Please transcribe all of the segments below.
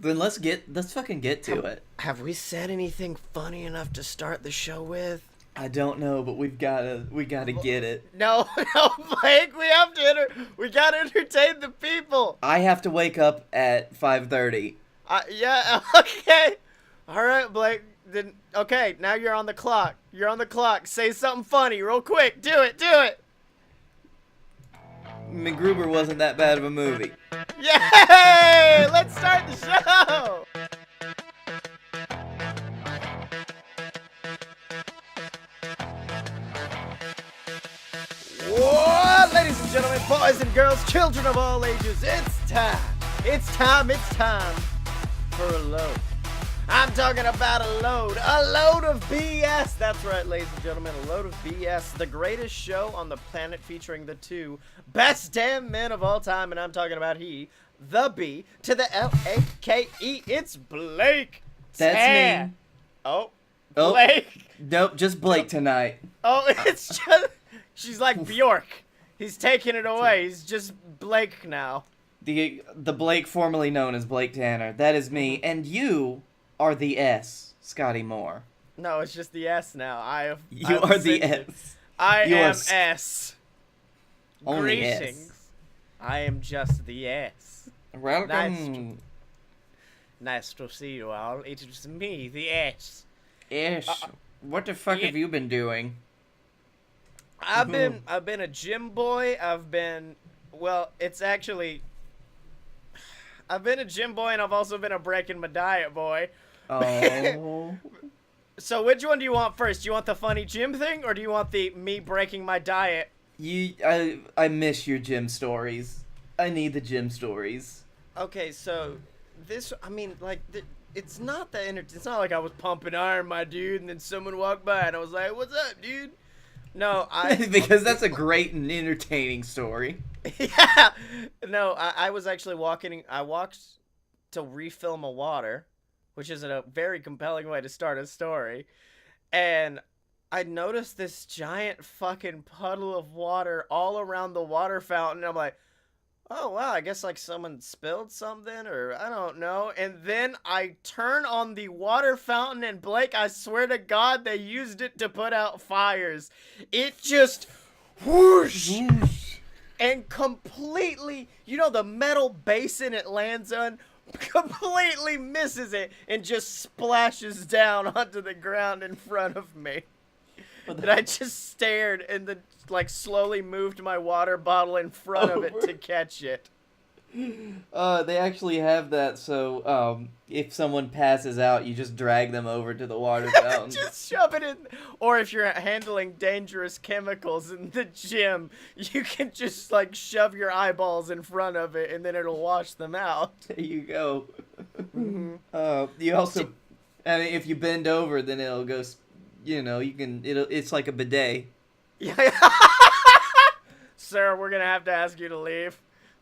Then let's fucking get to it. Have we said anything funny enough to start the show with? I don't know, but we gotta get it. No, Blake, we gotta entertain the people. I have to wake up at 5:30. Yeah, okay. All right, Blake. Then okay, now you're on the clock. Say something funny, real quick. Do it. MacGruber wasn't that bad of a movie. Yay! Let's start the show. Whoa, ladies and gentlemen, boys and girls, children of all ages, it's time for a load. I'm talking about a load of BS. That's right, ladies and gentlemen, a load of BS, the greatest show on the planet featuring the two best damn men of all time, and I'm talking about he, the B to the L-A-K-E. It's Blake. That's me. Oh, Blake. Nope, just Blake tonight. Oh, it's just... She's like Bjork. He's taking it away. He's just Blake now. The Blake formerly known as Blake Tanner. That is me. And you are the S, Scottye Moore. No, it's just the S now. You are the S. I am S. Only Greetings. S. I am just the S. Welcome. Nice to see you all. It is me, the S. S. What the fuck have you been doing? I've been a gym boy. I've been a gym boy, and I've also been a breaking my diet boy. Oh. So which one do you want first? Do you want the funny gym thing, or do you want the me breaking my diet? I miss your gym stories. I need the gym stories. Okay, so this, I mean, like, it's not it's not like I was pumping iron, my dude, and then someone walked by and I was like, "What's up, dude?" No, because that's a great and entertaining story. Yeah. No, I was actually walking. I walked to refill my water, which is a very compelling way to start a story. And I noticed this giant fucking puddle of water all around the water fountain. I'm like, oh, wow, I guess like someone spilled something, or I don't know. And then I turn on the water fountain, and Blake, I swear to God, they used it to put out fires. It just whoosh and completely, the metal basin it lands on completely misses it and just splashes down onto the ground in front of me. And I just stared and then slowly moved my water bottle in front of it to catch it. They actually have that, so if someone passes out, you just drag them over to the water fountain. Just shove it in. Or if you're handling dangerous chemicals in the gym, you can just shove your eyeballs in front of it and then it'll wash them out. There you go. Mm-hmm. You also, I mean, if you bend over, then it'll go, it's like a bidet. Yeah. Sir, we're gonna have to ask you to leave.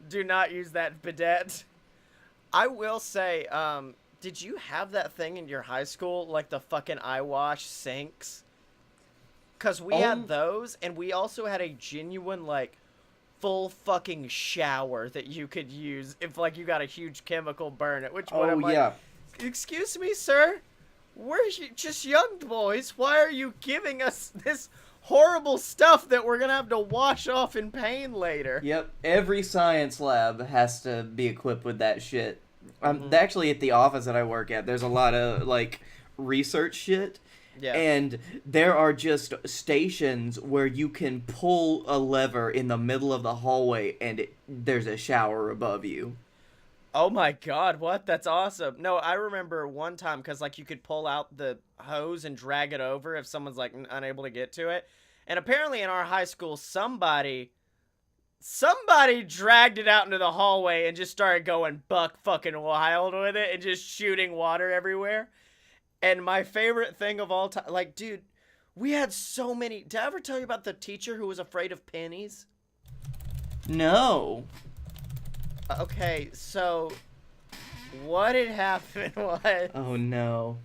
Do not use that bidet. I will say, did you have that thing in your high school, like the fucking eye wash sinks? Because we had those, and we also had a genuine, full fucking shower that you could use if, you got a huge chemical burn at which one I'm like, excuse me, sir? We're just young boys. Why are you giving us this horrible stuff that we're gonna have to wash off in pain later? Yep, every science lab has to be equipped with that shit. Actually, at the office that I work at, there's a lot of research shit. Yeah. And there are just stations where you can pull a lever in the middle of the hallway and there's a shower above you. Oh my god, what? That's awesome. No, I remember one time, because, you could pull out the hose and drag it over if someone's, unable to get to it. And apparently in our high school, somebody dragged it out into the hallway and just started going buck fucking wild with it and just shooting water everywhere. And my favorite thing of all time, dude, we had so many... Did I ever tell you about the teacher who was afraid of pennies? No. Okay, so what had happened was... Oh, no.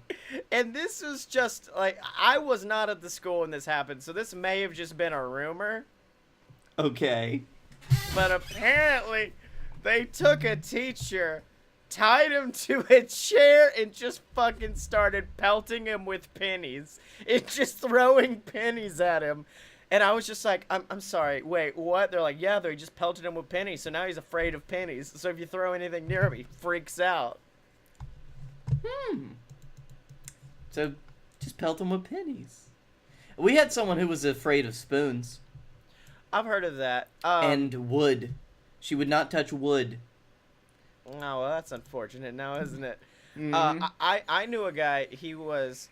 And this was just, I was not at the school when this happened, so this may have just been a rumor. Okay. But apparently, they took a teacher tied him to a chair and just fucking started pelting him with pennies. It just throwing pennies at him. And I was just like, I'm sorry, wait, what? They're like, yeah, they just pelted him with pennies, so now he's afraid of pennies. So if you throw anything near him, he freaks out. So, just pelt him with pennies. We had someone who was afraid of spoons. I've heard of that. And wood. She would not touch wood. Oh, well, that's unfortunate now, isn't it? Mm-hmm. I knew a guy, he wasn't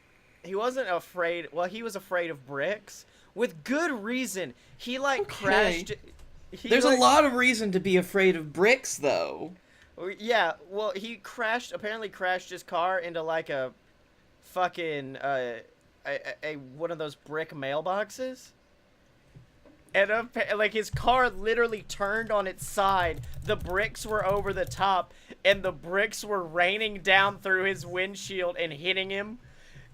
afraid, well, he was afraid of bricks. With good reason. He, like, crashed. There's a lot of reason to be afraid of bricks, though. Yeah, well, he apparently crashed his car into, like, a fucking, one of those brick mailboxes. And, like, his car literally turned on its side. The bricks were over the top, and the bricks were raining down through his windshield and hitting him.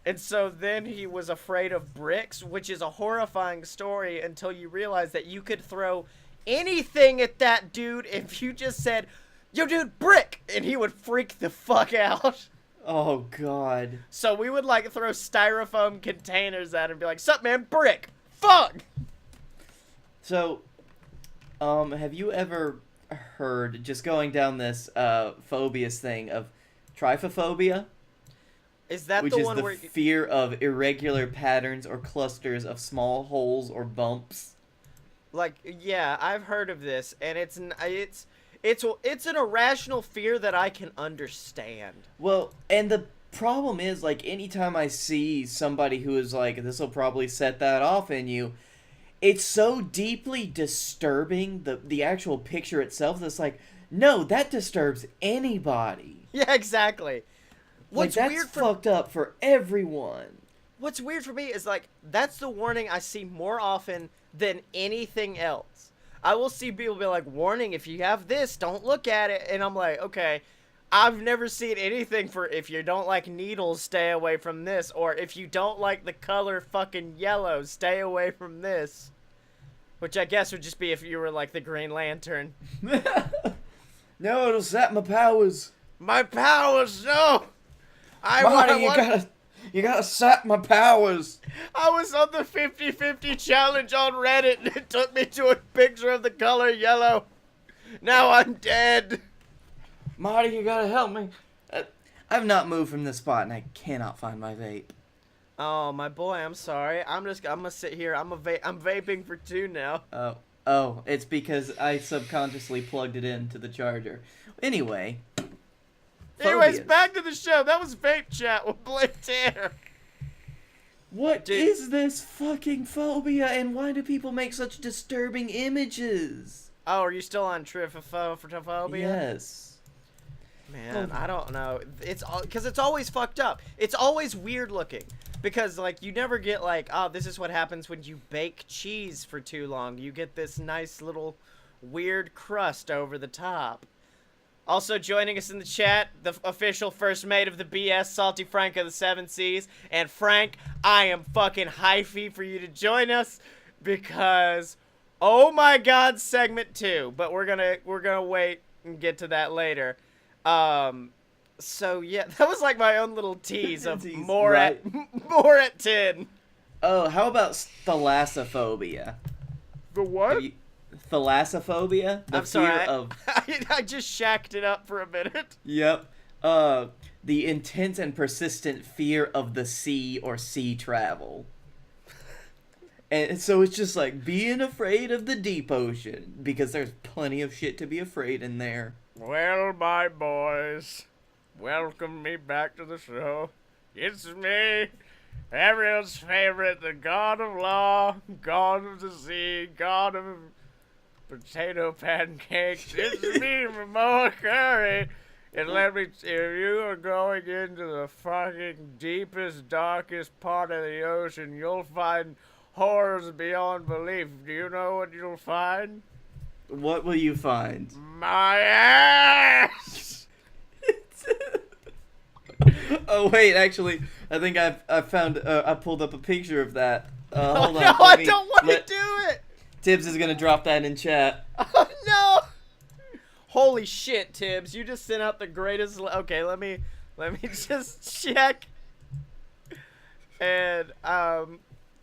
And so then he was afraid of bricks, which is a horrifying story until you realize that you could throw anything at that dude if you just said, yo, dude, brick! And he would freak the fuck out. Oh, God. So we would, like, throw styrofoam containers at him and be like, sup, man, brick! Fuck! So, have you ever heard, just going down this phobias thing, of trypophobia? Is that which the is one the where... fear of irregular patterns or clusters of small holes or bumps? Like, yeah, I've heard of this, and it's an irrational fear that I can understand. Well, and the problem is, like, anytime I see somebody who is like, this will probably set that off in you, it's so deeply disturbing, the actual picture itself, that's like, no, that disturbs anybody. Yeah, exactly. What's like, that's fucked up for everyone. What's weird for me is, like, that's the warning I see more often than anything else. I will see people be like, warning, if you have this, don't look at it. And I'm like, okay, I've never seen anything for if you don't like needles, stay away from this. Or if you don't like the color fucking yellow, stay away from this. Which I guess would just be if you were like the Green Lantern. No, it'll sap my powers. My powers, no! You gotta sap my powers. I was on the 50-50 challenge on Reddit, and it took me to a picture of the color yellow. Now I'm dead. Marty, you gotta help me. I've not moved from this spot, and I cannot find my vape. Oh, my boy, I'm sorry. I'm gonna sit here. I'm vaping for 2 now. Oh, it's because I subconsciously plugged it into the charger. Anyway. Anyways, back to the show. That was Vape Chat with Blake Tanner. What is this fucking phobia, and why do people make such disturbing images? Oh, are you still on trypophobia? Yes. Man, I don't know. Because it's always fucked up. It's always weird looking. Because, like, you never get, like, oh, this is what happens when you bake cheese for too long. You get this nice little weird crust over the top. Also joining us in the chat, the official first mate of the BS, Salty Frank of the 7 Seas. And Frank, I am fucking hyphy for you to join us because, oh my god, segment 2. But we're gonna wait and get to that later. So yeah, that was like my own little tease of more at 10. Oh, how about thalassophobia? The what? Thalassophobia? I'm sorry, I just shacked it up for a minute. Yep. The intense and persistent fear of the sea or sea travel. And so it's just like being afraid of the deep ocean because there's plenty of shit to be afraid in there. Well, my boys, welcome me back to the show. It's me, everyone's favorite, the god of law, god of the sea, god of potato pancakes. It's me, Momoa Curry. And let me tell you, you are going into the fucking deepest, darkest part of the ocean. You'll find horrors beyond belief. Do you know what you'll find? What will you find? My ass! Oh wait, actually, I think I found I pulled up a picture of that. Hold on. No, I don't want to do it. Tibbs is gonna drop that in chat. Oh no! Holy shit, Tibbs! You just sent out the greatest. Okay, let me just check. And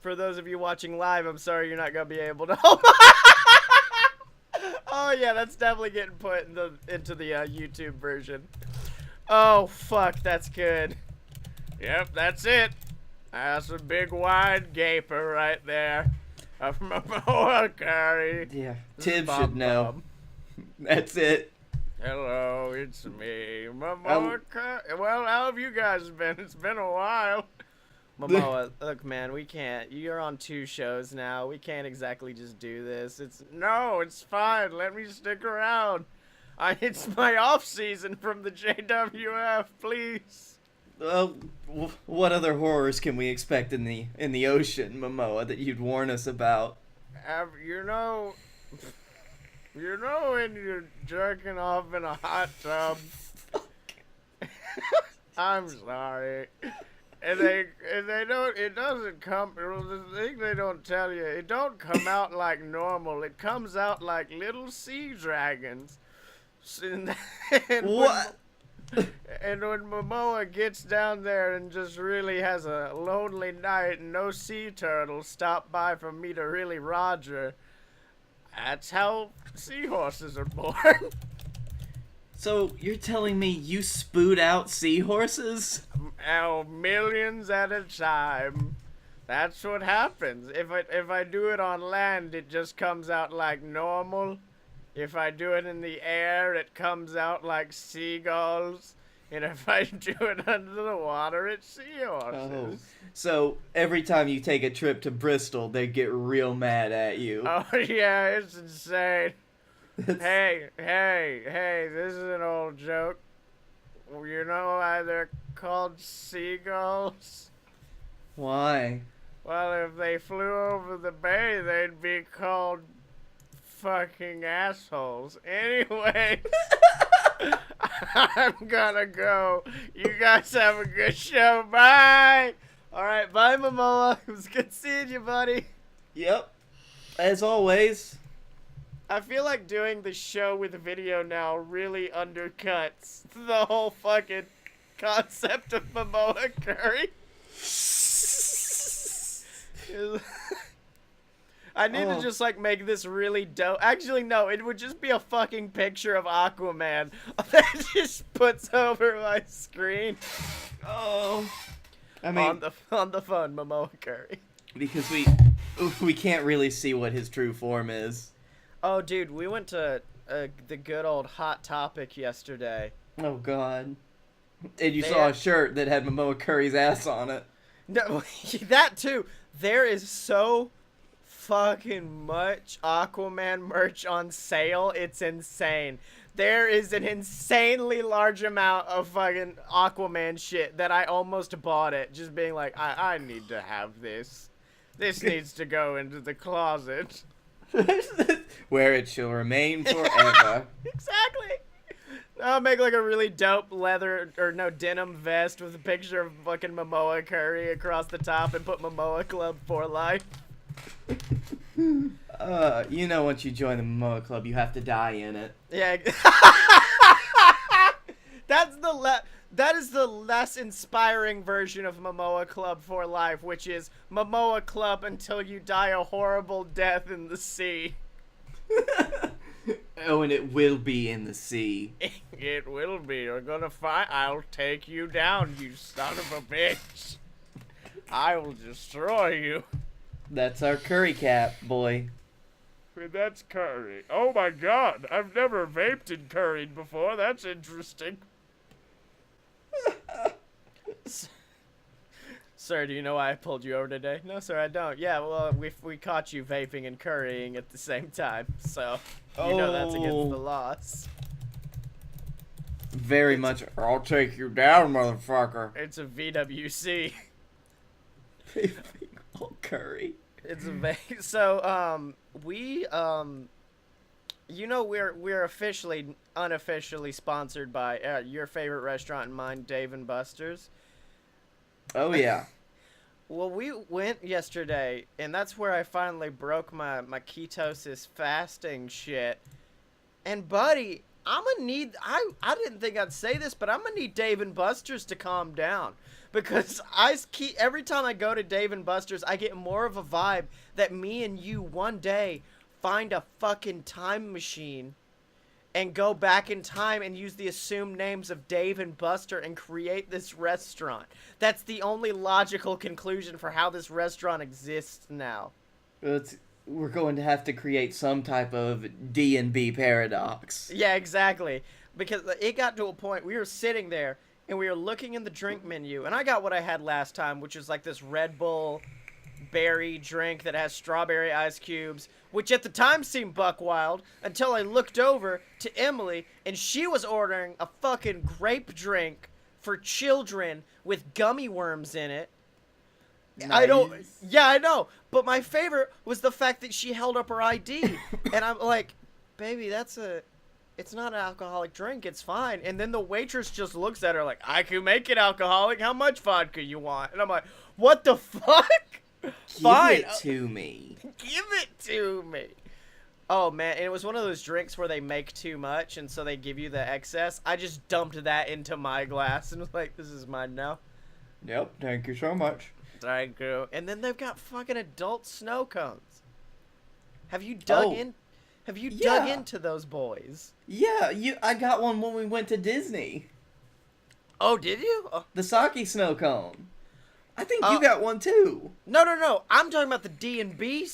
for those of you watching live, I'm sorry you're not gonna be able to. Oh yeah, that's definitely getting put into the YouTube version. Oh fuck, that's good. Yep, that's it. That's a big wide gaper right there. From Momoa Curry. Yeah, Tibbs should know. That's it. Hello, it's me, Momoa Curry. Well, how have you guys been? It's been a while. Momoa, look, man, we can't. You're on 2 shows now. We can't exactly just do this. No, it's fine. Let me stick around. It's my off season from the JWF, please. Well, what other horrors can we expect in the ocean, Momoa, that you'd warn us about? You know when you're jerking off in a hot tub. I'm sorry. And they don't. It doesn't come. The thing they don't tell you. It don't come out like normal. It comes out like little sea dragons. And What? And when Momoa gets down there and just really has a lonely night and no sea turtles stop by for me to really Roger, that's how seahorses are born. So you're telling me you spoot out seahorses? Oh, millions at a time. That's what happens. If I do it on land, it just comes out like normal. If I do it in the air, it comes out like seagulls. And if I do it under the water, it's seahorses. Oh. So every time you take a trip to Bristol, they get real mad at you. Oh, yeah, it's insane. Hey, this is an old joke. You know why they're called seagulls? Why? Well, if they flew over the bay, they'd be called fucking assholes. Anyway, I'm gonna go. You guys have a good show. Bye. All right, bye, Momoa. It was good seeing you, buddy. Yep. As always. I feel like doing the show with video now really undercuts the whole fucking concept of Momoa Curry. I need to just like make this really dope. Actually, no, it would just be a fucking picture of Aquaman that just puts over my screen. Oh, I mean, on the phone, Momoa Curry. Because we can't really see what his true form is. Oh, dude, we went to the good old Hot Topic yesterday. Oh God! And you saw a shirt that had Momoa Curry's ass on it. No, that too. There is so fucking much Aquaman merch on sale. It's insane. There is an insanely large amount of fucking Aquaman shit that I almost bought it. Just being like, I need to have this. This needs to go into the closet. Where it shall remain forever. Exactly. I'll make like a really dope denim vest with a picture of fucking Momoa Curry across the top and put Momoa Club for life. You know, once you join the Momoa Club, you have to die in it. Yeah. That is the less inspiring version of Momoa Club for life, which is Momoa Club until you die a horrible death in the sea. Oh, and it will be in the sea. It will be. You're gonna fight. I'll take you down, you son of a bitch. I will destroy you. That's our curry cap, boy. That's curry. Oh my god, I've never vaped and curried before. That's interesting. Sir, do you know why I pulled you over today? No, sir, I don't. Yeah, well, we caught you vaping and currying at the same time, so you know that's against the laws. Very much. I'll take you down, motherfucker. It's a VWC. Vaping all curry. It's a so we you know we're officially unofficially sponsored by your favorite restaurant and mine, Dave and Buster's. Oh yeah. Well, we went yesterday, and that's where I finally broke my ketosis fasting shit. And buddy, I'm gonna need. I didn't think I'd say this, but I'm gonna need Dave and Buster's to calm down, because every time I go to Dave and Buster's, I get more of a vibe that me and you one day find a fucking time machine and go back in time and use the assumed names of Dave and Buster and create this restaurant. That's the only logical conclusion for how this restaurant exists now. We're going to have to create some type of D&B paradox. Yeah, exactly. Because it got to a point, we were sitting there and we were looking in the drink menu, and I got what I had last time, which is like this Red Bull berry drink that has strawberry ice cubes, which at the time seemed buck wild, until I looked over to Emily and she was ordering a fucking grape drink for children with gummy worms in it. Nice. Yeah, I know, but my favorite was the fact that she held up her ID and I'm like, baby, it's not an alcoholic drink, it's fine. And then the waitress just looks at her like, I can make it alcoholic, how much vodka you want? And I'm like, what the fuck? Fine. Give it to me. Give it to me. Oh, man. And it was one of those drinks where they make too much, and so they give you the excess. I just dumped that into my glass and was like, this is mine now. Yep. Thank you so much. Thank you. And then they've got fucking adult snow cones. Have you dug into those boys? Yeah, I got one when we went to Disney. Oh, did you? Oh. The sake snow cone. I think you got one too. No. I'm talking about the D&B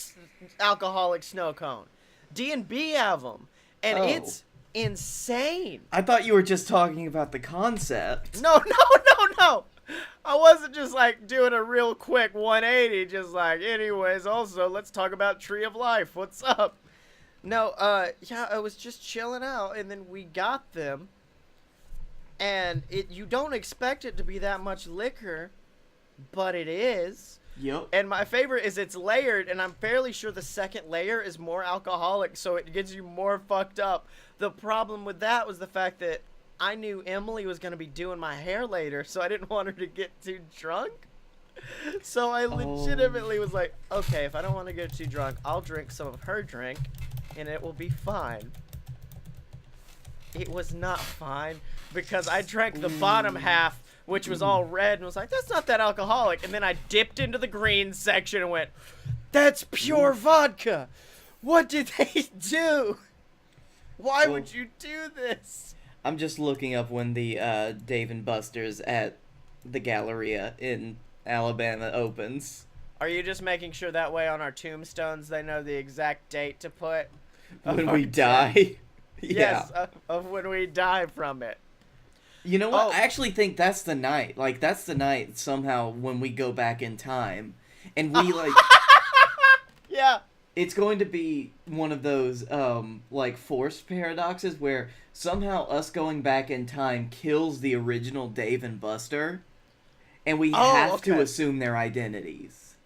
alcoholic snow cone. D&B have them, and it's insane. I thought you were just talking about the concept. No. I wasn't just like doing a real quick 180, just like, anyways, also, let's talk about Tree of Life. What's up? No, yeah, I was just chilling out, and then we got them, and you don't expect it to be that much liquor, but it is. Yep. And my favorite is it's layered, and I'm fairly sure the second layer is more alcoholic, so it gets you more fucked up. The problem with that was the fact that I knew Emily was going to be doing my hair later, so I didn't want her to get too drunk. So I legitimately was like, okay, if I don't want to get too drunk, I'll drink some of her drink, and it will be fine. It was not fine, because I drank the bottom half, which was all red, and was like, that's not that alcoholic. And then I dipped into the green section and went, that's pure vodka. What did they do? Why would you do this? I'm just looking up when the Dave and Buster's at the Galleria in Alabama opens. Are you just making sure that way on our tombstones they know the exact date to put? When we die? Yes, of when we die from it. You know what? I actually think that's the night. Like, that's the night somehow when we go back in time. And we, like... Yeah. It's going to be one of those, like, forced paradoxes where somehow us going back in time kills the original Dave and Buster. And we have to assume their identities.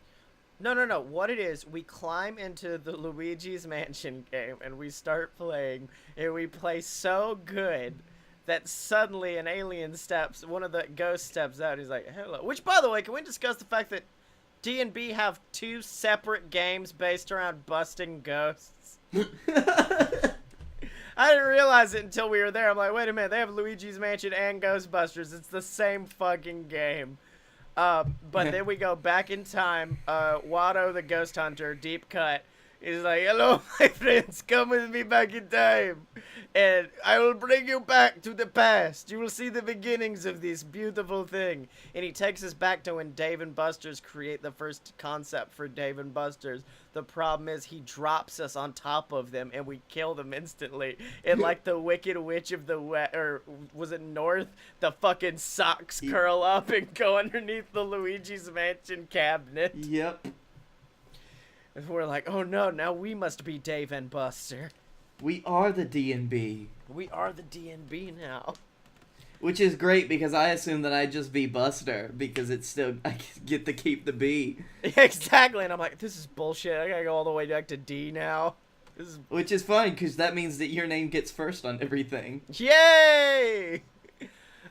No. What it is, we climb into the Luigi's Mansion game, and we start playing, and we play so good that suddenly an alien one of the ghosts steps out, and he's like, hello. Which, by the way, can we discuss the fact that D&B have two separate games based around busting ghosts? I didn't realize it until we were there. I'm like, wait a minute, they have Luigi's Mansion and Ghostbusters. It's the same fucking game. But then we go back in time. Watto, the ghost hunter, deep cut, is like, hello, my friends, come with me back in time, and I will bring you back to the past. You will see the beginnings of this beautiful thing. And he takes us back to when Dave and Buster's create the first concept for Dave and Buster's. The problem is he drops us on top of them, and we kill them instantly. And like the Wicked Witch of the West, or was it North? The fucking socks curl up and go underneath the Luigi's Mansion cabinet. Yep. And we're like, oh no, now we must be Dave and Buster. We are the D&B. We are the D&B now. Which is great, because I assume that I'd just be Buster, because it's still, I get to keep the B. Exactly, and I'm like, this is bullshit. I gotta go all the way back to D now. Which is fine, because that means that your name gets first on everything. Yay!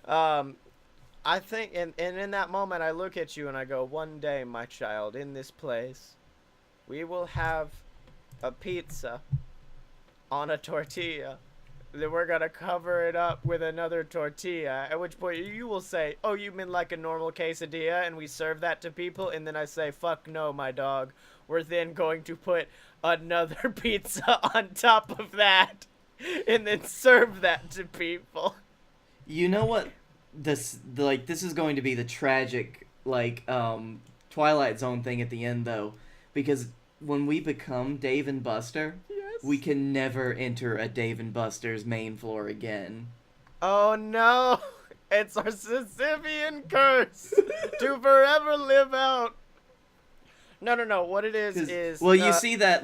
I think, and in that moment, I look at you and I go, one day, my child, in this place, we will have a pizza on a tortilla then we're gonna cover it up with another tortilla, at which point you will say, oh, you mean like a normal quesadilla, and we serve that to people, and then I say, fuck no, my dog. We're then going to put another pizza on top of that, and then serve that to people. You know what? This is going to be the tragic, Twilight Zone thing at the end, though. Because when we become Dave and Buster, Yes. we can never enter a Dave and Buster's main floor again. Oh no! It's our Sisyphean curse to forever live out. No. What it is Well, you see that,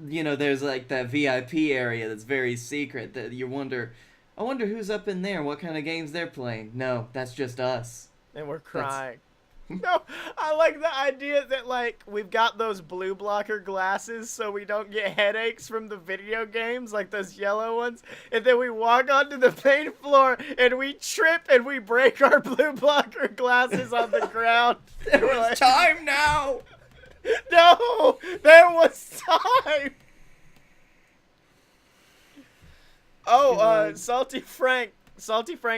there's, that VIP area that's very secret that I wonder who's up in there, what kind of games they're playing. No, that's just us. and we're crying. No, I like the idea that, we've got those blue blocker glasses so we don't get headaches from the video games, like those yellow ones, and then we walk onto the main floor, and we trip, and we break our blue blocker glasses on the ground. There was time now! No! There was time! Oh, Salty Frank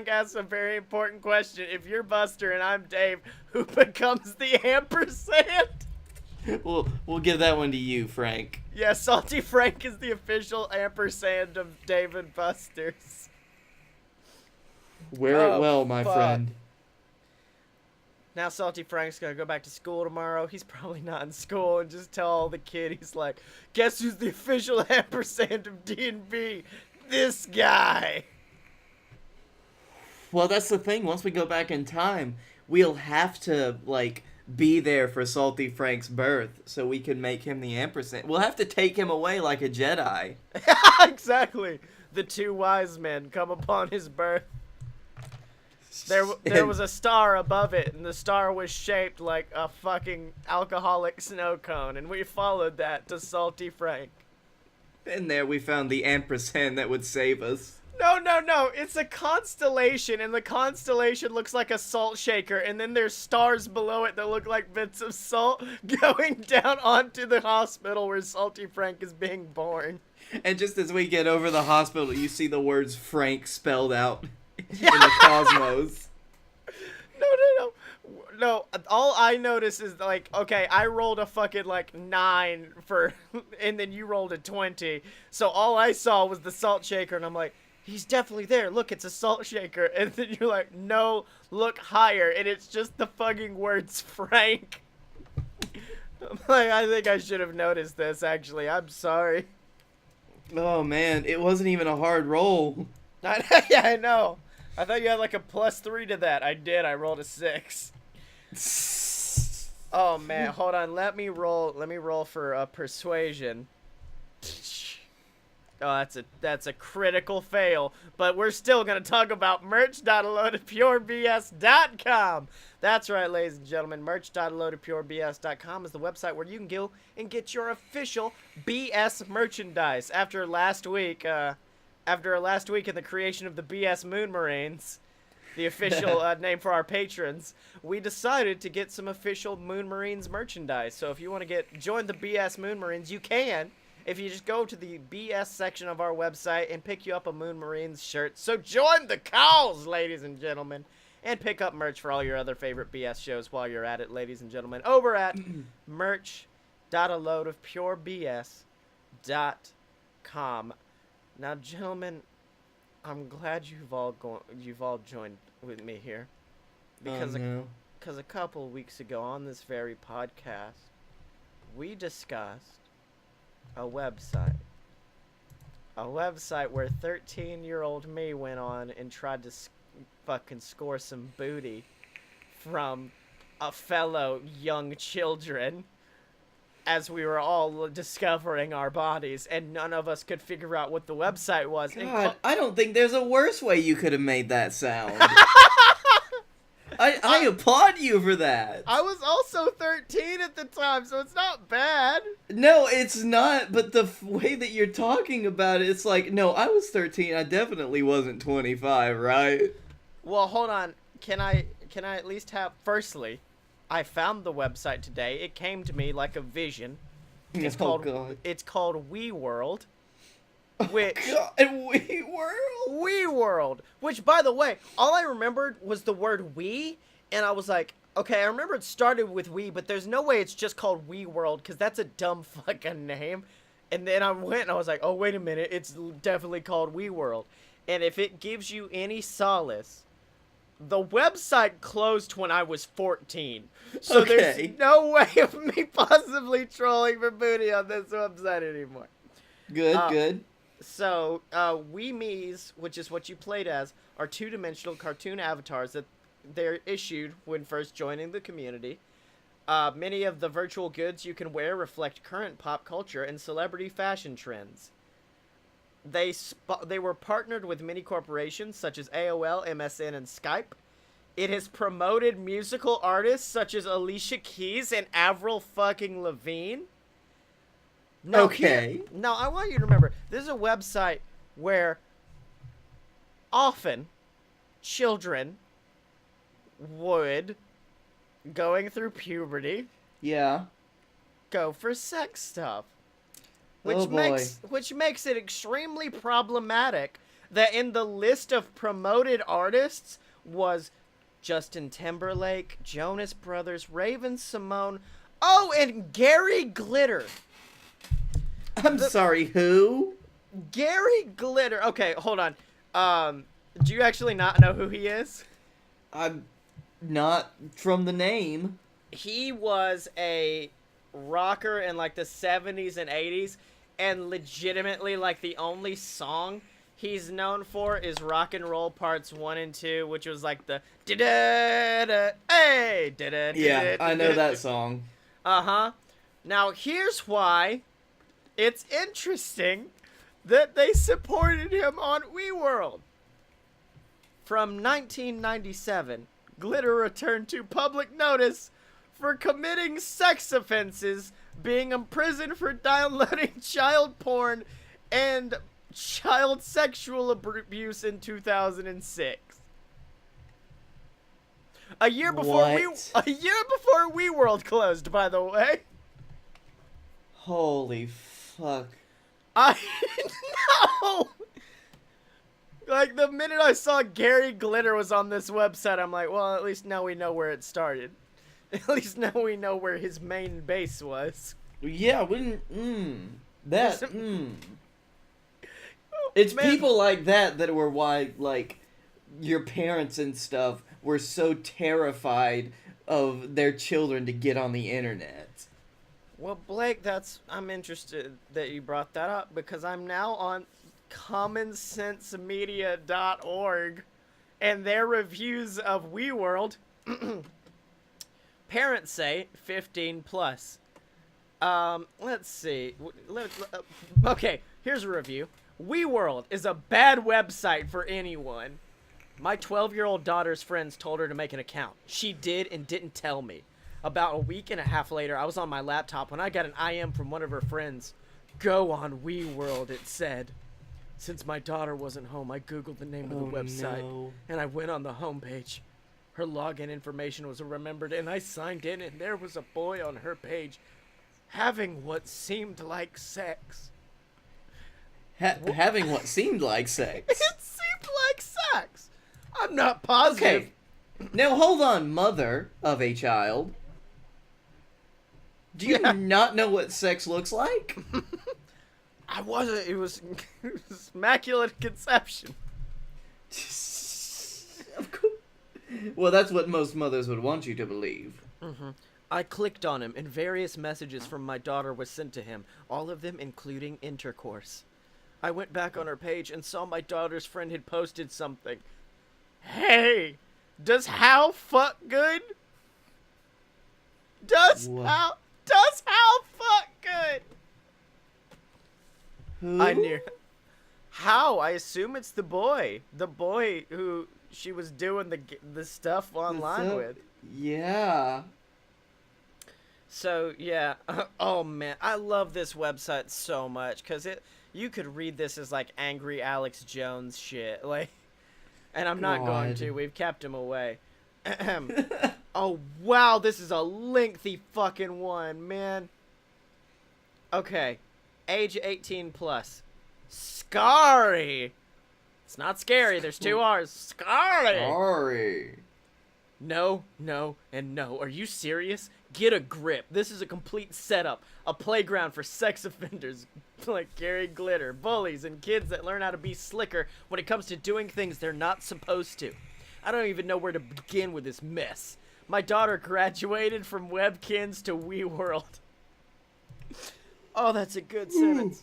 asks a very important question. If you're Buster and I'm Dave, who becomes the ampersand? We'll give that one to you, Frank. Yeah, Salty Frank is the official ampersand of Dave and Buster's. Wear it well, my friend. Now Salty Frank's gonna go back to school tomorrow. He's probably not in school, and just tell all the kiddies, guess who's the official ampersand of D&B? This guy! Well, that's the thing. Once we go back in time, we'll have to, be there for Salty Frank's birth so we can make him the ampersand. We'll have to take him away like a Jedi. Exactly. The two wise men come upon his birth. There was a star above it, and the star was shaped like a fucking alcoholic snow cone, and we followed that to Salty Frank. And there we found the ampersand that would save us. No. It's a constellation, and the constellation looks like a salt shaker, and then there's stars below it that look like bits of salt going down onto the hospital where Salty Frank is being born. And just as we get over the hospital, you see the words Frank spelled out in the cosmos. No, all I notice is, okay, I rolled a fucking, 9 for, and then you rolled a 20. So all I saw was the salt shaker, and I'm like, he's definitely there. Look, it's a salt shaker. And then you're like, no, look higher. And it's just the fucking words Frank. I'm like, I think I should have noticed this, actually. I'm sorry. Oh, man, it wasn't even a hard roll. Yeah, I know. I thought you had, a +3 to that. I did. I rolled a 6. Oh, man. Hold on. Let me roll for persuasion. Oh, that's a critical fail, but we're still going to talk about merch.loadedpurebs.com. That's right, ladies and gentlemen. Merch.loadedpurebs.com is the website where you can go and get your official BS merchandise. After last week in the creation of the BS Moon Marines, the official name for our patrons, we decided to get some official Moon Marines merchandise. So if you want to join the BS Moon Marines, you can. If you just go to the BS section of our website and pick you up a Moon Marines shirt. So join the cause, ladies and gentlemen. And pick up merch for all your other favorite BS shows while you're at it, ladies and gentlemen. Over at merch.aloadofpurebs.com. Now, gentlemen, I'm glad you've all joined with me here. Because a couple of weeks ago on this very podcast, we discussed a website where 13-year-old me went on and tried to fucking score some booty from a fellow young children as we were all discovering our bodies, and none of us could figure out what the website was. God, I don't think there's a worse way you could have made that sound. I applaud you for that. I was also 13 at the time, so it's not bad. No, it's not, but the way that you're talking about it, it's like, no, I was 13, I definitely wasn't 25, right? Well, hold on. Can I at least have... Firstly, I found the website today. It came to me like a vision. It's called WeWorld. which God, Wii World. Wii World, which, by the way, all I remembered was the word Wii, and I was like, okay, I remember it started with Wii, but there's no way it's just called Wii World, because that's a dumb fucking name. And then I went and I was like, oh, wait a minute, it's definitely called Wii World. And if it gives you any solace, the website closed when I was 14. So there's no way of me possibly trolling for booty on this website anymore. Good. So, Wii Mii's, which is what you played as, are two-dimensional cartoon avatars that they're issued when first joining the community. Many of the virtual goods you can wear reflect current pop culture and celebrity fashion trends. They were partnered with many corporations such as AOL, MSN, and Skype. It has promoted musical artists such as Alicia Keys and Avril fucking Lavigne. Now, now, I want you to remember, this is a website where often children would, going through puberty, go for sex stuff. Which makes it extremely problematic that in the list of promoted artists was Justin Timberlake, Jonas Brothers, Raven-Symoné, and Gary Glitter. I'm sorry, who? Gary Glitter. Okay, hold on. Do you actually not know who he is? I'm not from the name. He was a rocker in like the 70s and 80s, and legitimately like the only song he's known for is Rock and Roll Parts 1 and 2, which was like the da-da-da, hey, da-da-da. Yeah, I know that song. Uh-huh. Now, here's why it's interesting that they supported him on Wii World. From 1997, Glitter returned to public notice for committing sex offenses, being imprisoned for downloading child porn and child sexual abuse in 2006. A year before Wii World closed, by the way. Holy fuck. I know. Like, the minute I saw Gary Glitter was on this website, I'm like, well, at least now we know where it started. At least now we know where his main base was. Yeah, It's people like that were why, like, your parents and stuff were so terrified of their children to get on the internet. Well, Blake, I'm interested that you brought that up, because I'm now on commonsensemedia.org, and their reviews of Wii World. Parents say 15 plus. Let's see. Okay, here's a review. Wii World is a bad website for anyone. My 12-year-old daughter's friends told her to make an account. She did and didn't tell me. About a week and a half later, I was on my laptop when I got an IM from one of her friends. Go on Wii World, it said. Since my daughter wasn't home, I googled the name of the website, and I went on the homepage. Her login information was remembered, and I signed in, and there was a boy on her page having what seemed like sex. Having what seemed like sex? It seemed like sex. I'm not positive. Okay. Now, hold on, mother of a child. Do you not know what sex looks like? I wasn't. It was immaculate conception. Of course. Well, that's what most mothers would want you to believe. Mm-hmm. I clicked on him, and various messages from my daughter were sent to him, all of them including intercourse. I went back on her page and saw my daughter's friend had posted something. Hey, does Hal fuck good? Does Hal fuck good? Who? How? I assume it's the boy. The boy who she was doing the stuff online with. Yeah. So, yeah. Oh, man. I love this website so much, because you could read this as, like, angry Alex Jones shit. Like, and I'm not going to. We've kept him away. Oh, wow. This is a lengthy fucking one, man. Okay. Age 18 plus. Scottye. It's not scary. There's 2 R's. Scottye. Sorry. No, no, and no. Are you serious? Get a grip. This is a complete setup. A playground for sex offenders like Gary Glitter, bullies, and kids that learn how to be slicker when it comes to doing things they're not supposed to. I don't even know where to begin with this mess. My daughter graduated from Webkins to WeWorld. Oh, that's a good sentence.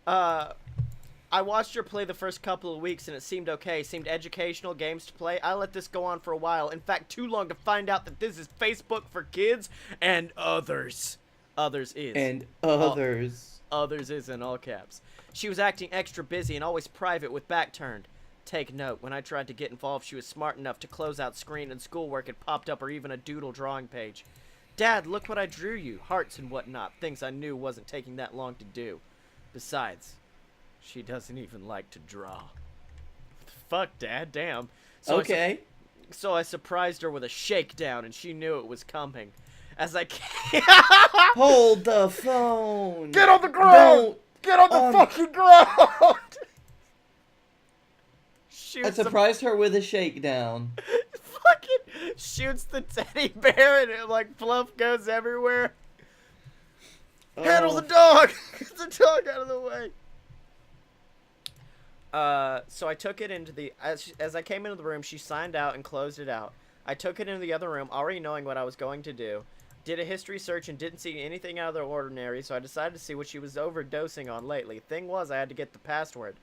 I watched her play the first couple of weeks and it seemed okay. Seemed educational, games to play. I let this go on for a while. In fact, too long to find out that this is Facebook for kids and others. Others is. And others. Others is in all caps. She was acting extra busy and always private with back turned. Take note, when I tried to get involved, she was smart enough to close out screen and schoolwork had popped up or even a doodle drawing page. Dad, look what I drew you. Hearts and whatnot. Things I knew wasn't taking that long to do. Besides, she doesn't even like to draw. Fuck, Dad, damn. So Okay. So I surprised her with a shakedown and she knew it was coming. As I Hold the phone. Get on the ground! Get on the fucking ground! I surprised her with a shakedown. Fucking shoots the teddy bear and it like fluff goes everywhere. Handle the dog! Get the dog out of the way. So I took it into the as I came into the room, she signed out and closed it out. I took it into the other room, already knowing what I was going to do. Did a history search and didn't see anything out of the ordinary, so I decided to see what she was overdosing on lately. Thing was, I had to get the password.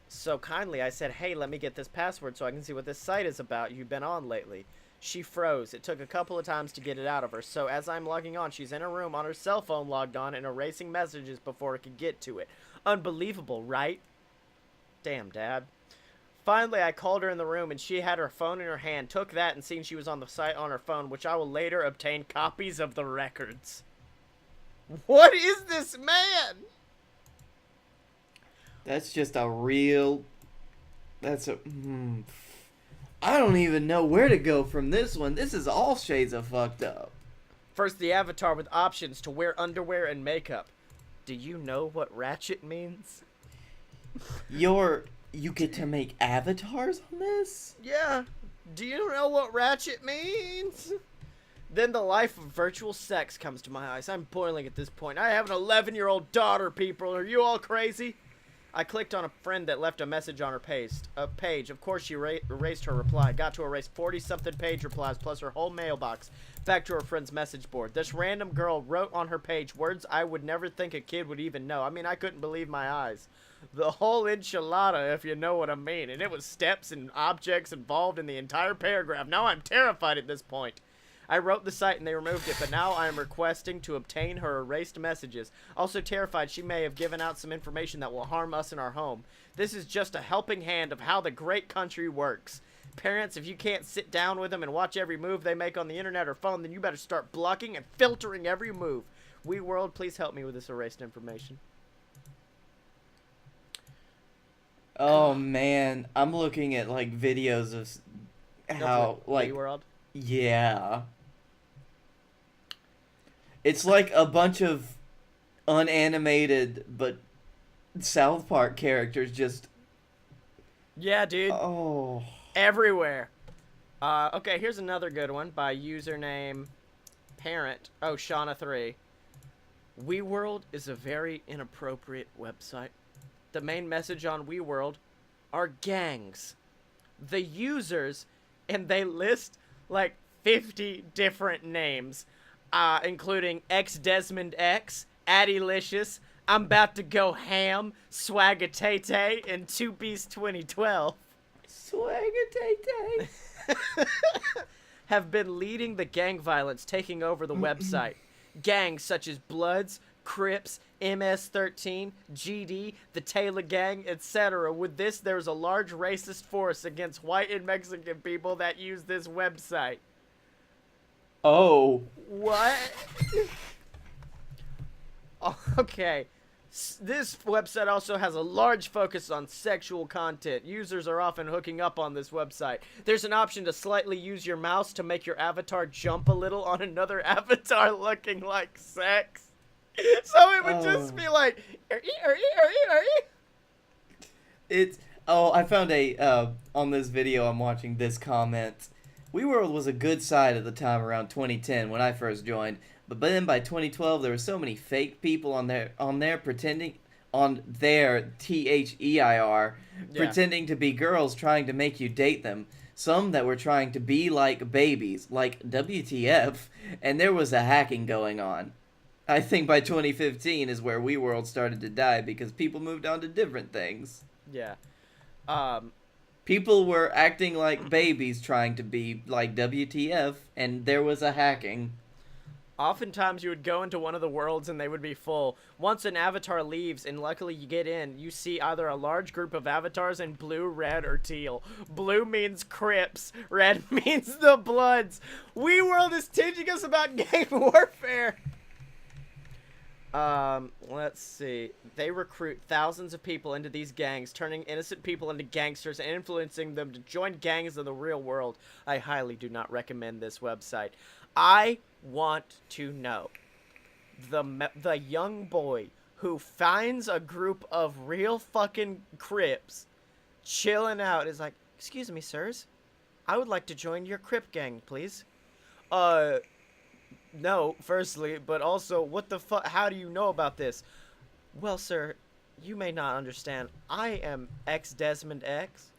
So kindly, I said, hey, let me get this password so I can see what this site is about you've been on lately. She froze. It took a couple of times to get it out of her, so as I'm logging on, she's in her room on her cell phone logged on and erasing messages before it could get to it. Unbelievable, right? Damn, Dad. Finally, I called her in the room, and she had her phone in her hand, took that, and seen she was on the site on her phone, which I will later obtain copies of the records. What is this man? That's just a real... That's a... I don't even know where to go from this one. This is all shades of fucked up. First, the avatar with options to wear underwear and makeup. Do you know what ratchet means? You get to make avatars on this? Yeah. Do you know what ratchet means? Then the life of virtual sex comes to my eyes. I'm boiling at this point. I have an 11-year-old daughter, people. Are you all crazy? I clicked on a friend that left a message on her page. Of course, she erased her reply. Got to erase 40-something page replies plus her whole mailbox back to her friend's message board. This random girl wrote on her page words I would never think a kid would even know. I mean, I couldn't believe my eyes. The whole enchilada, if you know what I mean. And it was steps and objects involved in the entire paragraph. Now I'm terrified at this point. I wrote the site and they removed it, but now I am requesting to obtain her erased messages. Also terrified she may have given out some information that will harm us in our home. This is just a helping hand of how the great country works. Parents, if you can't sit down with them and watch every move they make on the internet or phone, then you better start blocking and filtering every move. WeWorld, please help me with this erased information. Oh man, I'm looking at like videos of how like WeWorld? Yeah. It's like a bunch of unanimated but South Park characters just... Yeah, dude. Oh. Everywhere. Okay, here's another good one by username parent. Oh, Shauna3. WeWorld is a very inappropriate website. The main message on WeWorld are gangs. The users, and they list like 50 different names. Including X Desmond X, Addylicious, I'm About to Go Ham, Swagatate, and Two Piece 2012. Swagatate. Have been leading the gang violence taking over the website. Gangs such as Bloods, Crips, MS-13, GD, the Taylor Gang, etc. With this, there's a large racist force against white and Mexican people that use this website. Oh. What? Okay. This website also has a large focus on sexual content. Users are often hooking up on this website. There's an option to slightly use your mouse to make your avatar jump a little on another avatar looking like sex. So it would just be like, It's I found a on this video I'm watching this comment. WeWorld was a good site at the time around 2010 when I first joined, but then by 2012 there were so many fake people on there pretending on their THEIR pretending to be girls trying to make you date them. Some that were trying to be like babies, like WTF, and there was a hacking going on. I think by 2015 is where WeWorld started to die because people moved on to different things. Yeah. People were acting like babies trying to be like WTF, and there was a hacking. Oftentimes you would go into one of the worlds and they would be full. Once an avatar leaves and luckily you get in, you see either a large group of avatars in blue, red, or teal. Blue means Crips. Red means the Bloods. WeWorld is teaching us about gang warfare. Let's see. They recruit thousands of people into these gangs, turning innocent people into gangsters and influencing them to join gangs in the real world. I highly do not recommend this website. I want to know the young boy who finds a group of real fucking Crips chilling out is like, "Excuse me, sirs. I would like to join your Crip gang, please." No, firstly, but also, what the fuck? How do you know about this? Well, sir, you may not understand. I am ex-Desmond X.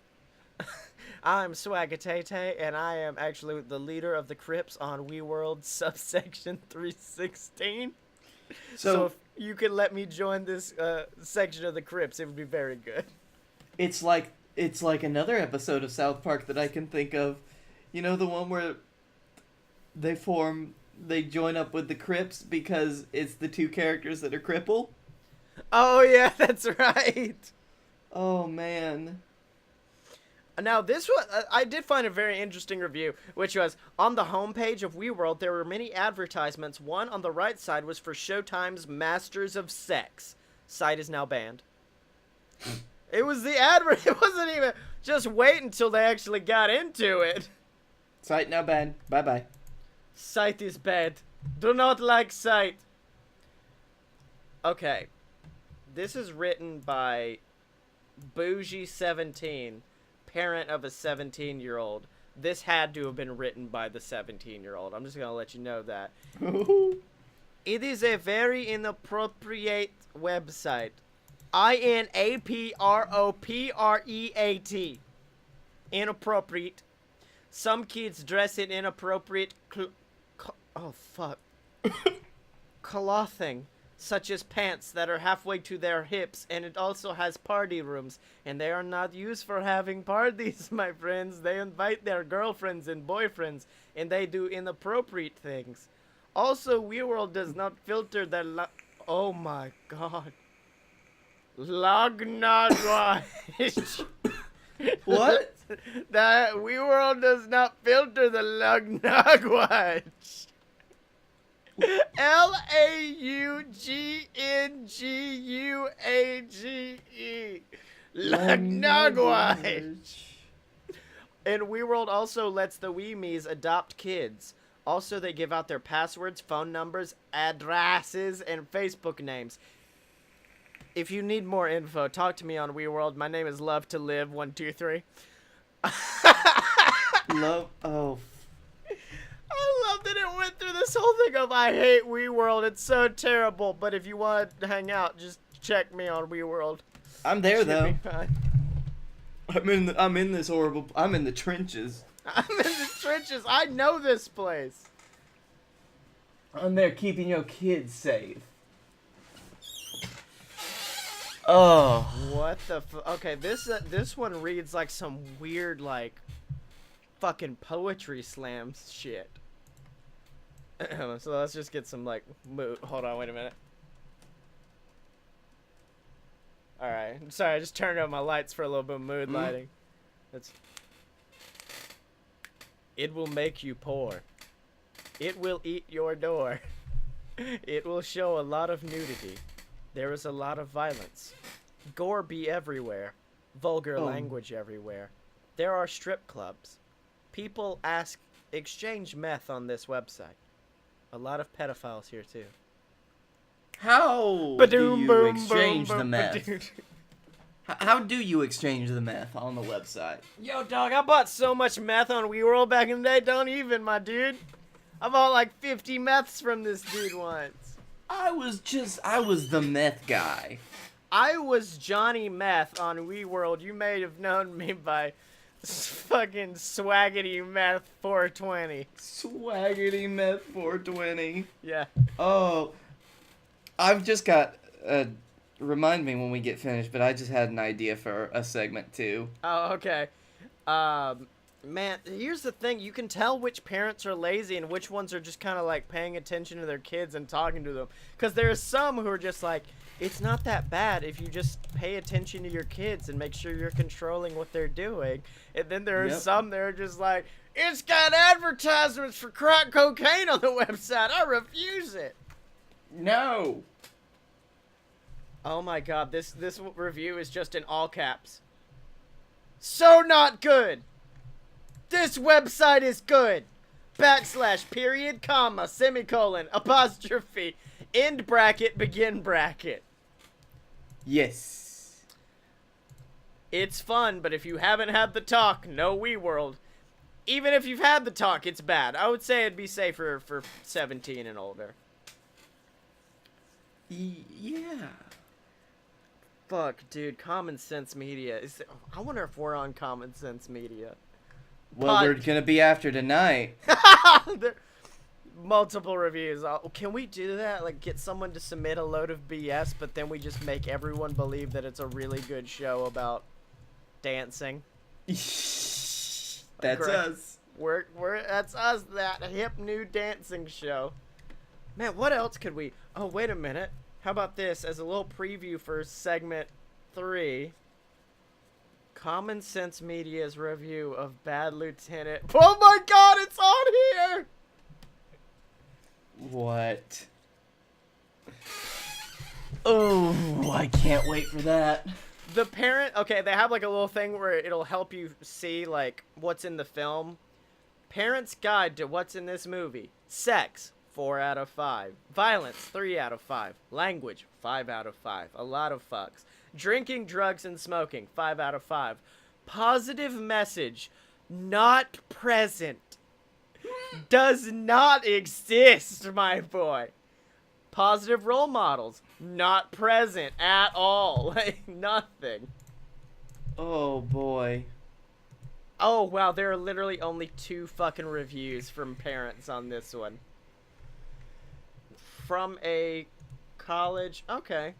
I'm Swaggatay, and I am actually the leader of the Crips on WeWorld subsection 316. So if you could let me join this section of the Crips, it would be very good. It's like another episode of South Park that I can think of. You know, the one where they join up with the Crips because it's the two characters that are cripple? Oh, yeah, that's right. Oh, man. Now, this one, I did find a very interesting review, which was, on the homepage of WeWorld, there were many advertisements. One on the right side was for Showtime's Masters of Sex. Site is now banned. It was the advert. It wasn't even, just wait until they actually got into it. Site now banned. Bye-bye. Site is bad. Do not like site. Okay. This is written by Bougie17, parent of a 17-year-old. This had to have been written by the 17-year-old. I'm just going to let you know that. It is a very inappropriate website. INAPROPREAT. Inappropriate. Some kids dress in inappropriate clothing, such as pants that are halfway to their hips, and it also has party rooms, and they are not used for having parties, my friends. They invite their girlfriends and boyfriends, and they do inappropriate things. Also, WeWorld does not filter their oh my god. Lognagwa. What? That WeWorld does not filter the Lugnagwatch. Laugngguage. Lugnagwatch. And WeWorld also lets the Weemies adopt kids. Also, they give out their passwords, phone numbers, addresses, and Facebook names. If you need more info, talk to me on WeWorld. My name is Love to Live 123. Love. Oh. I love that it went through this whole thing of I hate WeWorld. It's so terrible. But if you want to hang out, just check me on WeWorld. I'm there though. I'm in this horrible. I'm in the trenches. I'm in the trenches. I know this place. I'm there keeping your kids safe. Oh. What the okay, this one reads like some weird, like, fucking poetry slam shit. So let's just get some, like, mood. Hold on, wait a minute. Alright. Sorry, I just turned on my lights for a little bit of mood lighting. It will make you poor. It will eat your door. It will show a lot of nudity. There is a lot of violence. Gore be everywhere. Vulgar language everywhere. There are strip clubs. People exchange meth on this website. A lot of pedophiles here too. How do you exchange the meth? How do you exchange the meth on the website? Yo, dog, I bought so much meth on WeWorld back in the day. Don't even, my dude. I bought like 50 meths from this dude once. I was the meth guy. I was Johnny Meth on WeWorld. You may have known me by fucking Swaggity Meth 420. Swaggity meth 420. Yeah. Oh, I've just got remind me when we get finished, but I just had an idea for a segment too. Oh, okay. Man, here's the thing. You can tell which parents are lazy and which ones are just kind of like paying attention to their kids and talking to them. Because there are some who are just like, it's not that bad if you just pay attention to your kids and make sure you're controlling what they're doing. And then there are some that are just like, it's got advertisements for crack cocaine on the website. I refuse it. No. Oh my god, this review is just in all caps. So not good. This website is good. / period, comma, semicolon, apostrophe, end bracket, begin bracket. Yes. It's fun, but if you haven't had the talk, no WeWorld. Even if you've had the talk, it's bad. I would say it'd be safer for 17 and older. Yeah. Fuck, dude, Common Sense Media. I wonder if we're on Common Sense Media. Well, we're gonna be after tonight. Multiple reviews. Can we do that? Like, get someone to submit a load of BS, but then we just make everyone believe that it's a really good show about dancing. That's Great. us. That's us. That hip new dancing show. Man, what else could we? Oh, wait a minute. How about this as a little preview for segment 3? Common Sense Media's review of Bad Lieutenant. Oh my god, it's on here! What? Oh, I can't wait for that. The parent, okay, they have like a little thing where it'll help you see like what's in the film. Parent's Guide to What's in This Movie. Sex, 4 out of 5. Violence, 3 out of 5. Language, 5 out of 5. A lot of fucks. Drinking, drugs, and smoking, 5 out of 5. Positive message, not present. Does not exist, my boy. Positive role models, not present at all. Like, nothing. Oh, boy. Oh, wow, there are literally only 2 fucking reviews from parents on this one. From a college... Okay.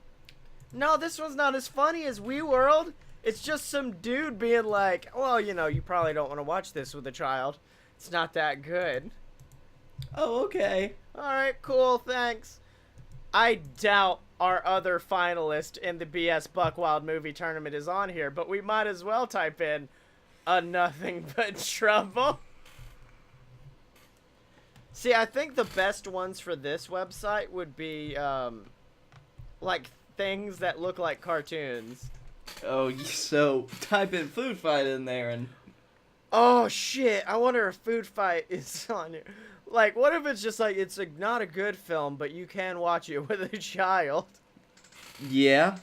No, this one's not as funny as WeWorld. It's just some dude being like, well, you know, you probably don't want to watch this with a child. It's not that good. Oh, okay. Alright, cool, thanks. I doubt our other finalist in the BS Buckwild Movie Tournament is on here, but we might as well type in a nothing but trouble. See, I think the best ones for this website would be, like, things that look like cartoons. Oh, so type in food fight in there and... Oh, shit. I wonder if Food Fight is on here. Like, what if it's just like, it's like not a good film, but you can watch it with a child? Yeah.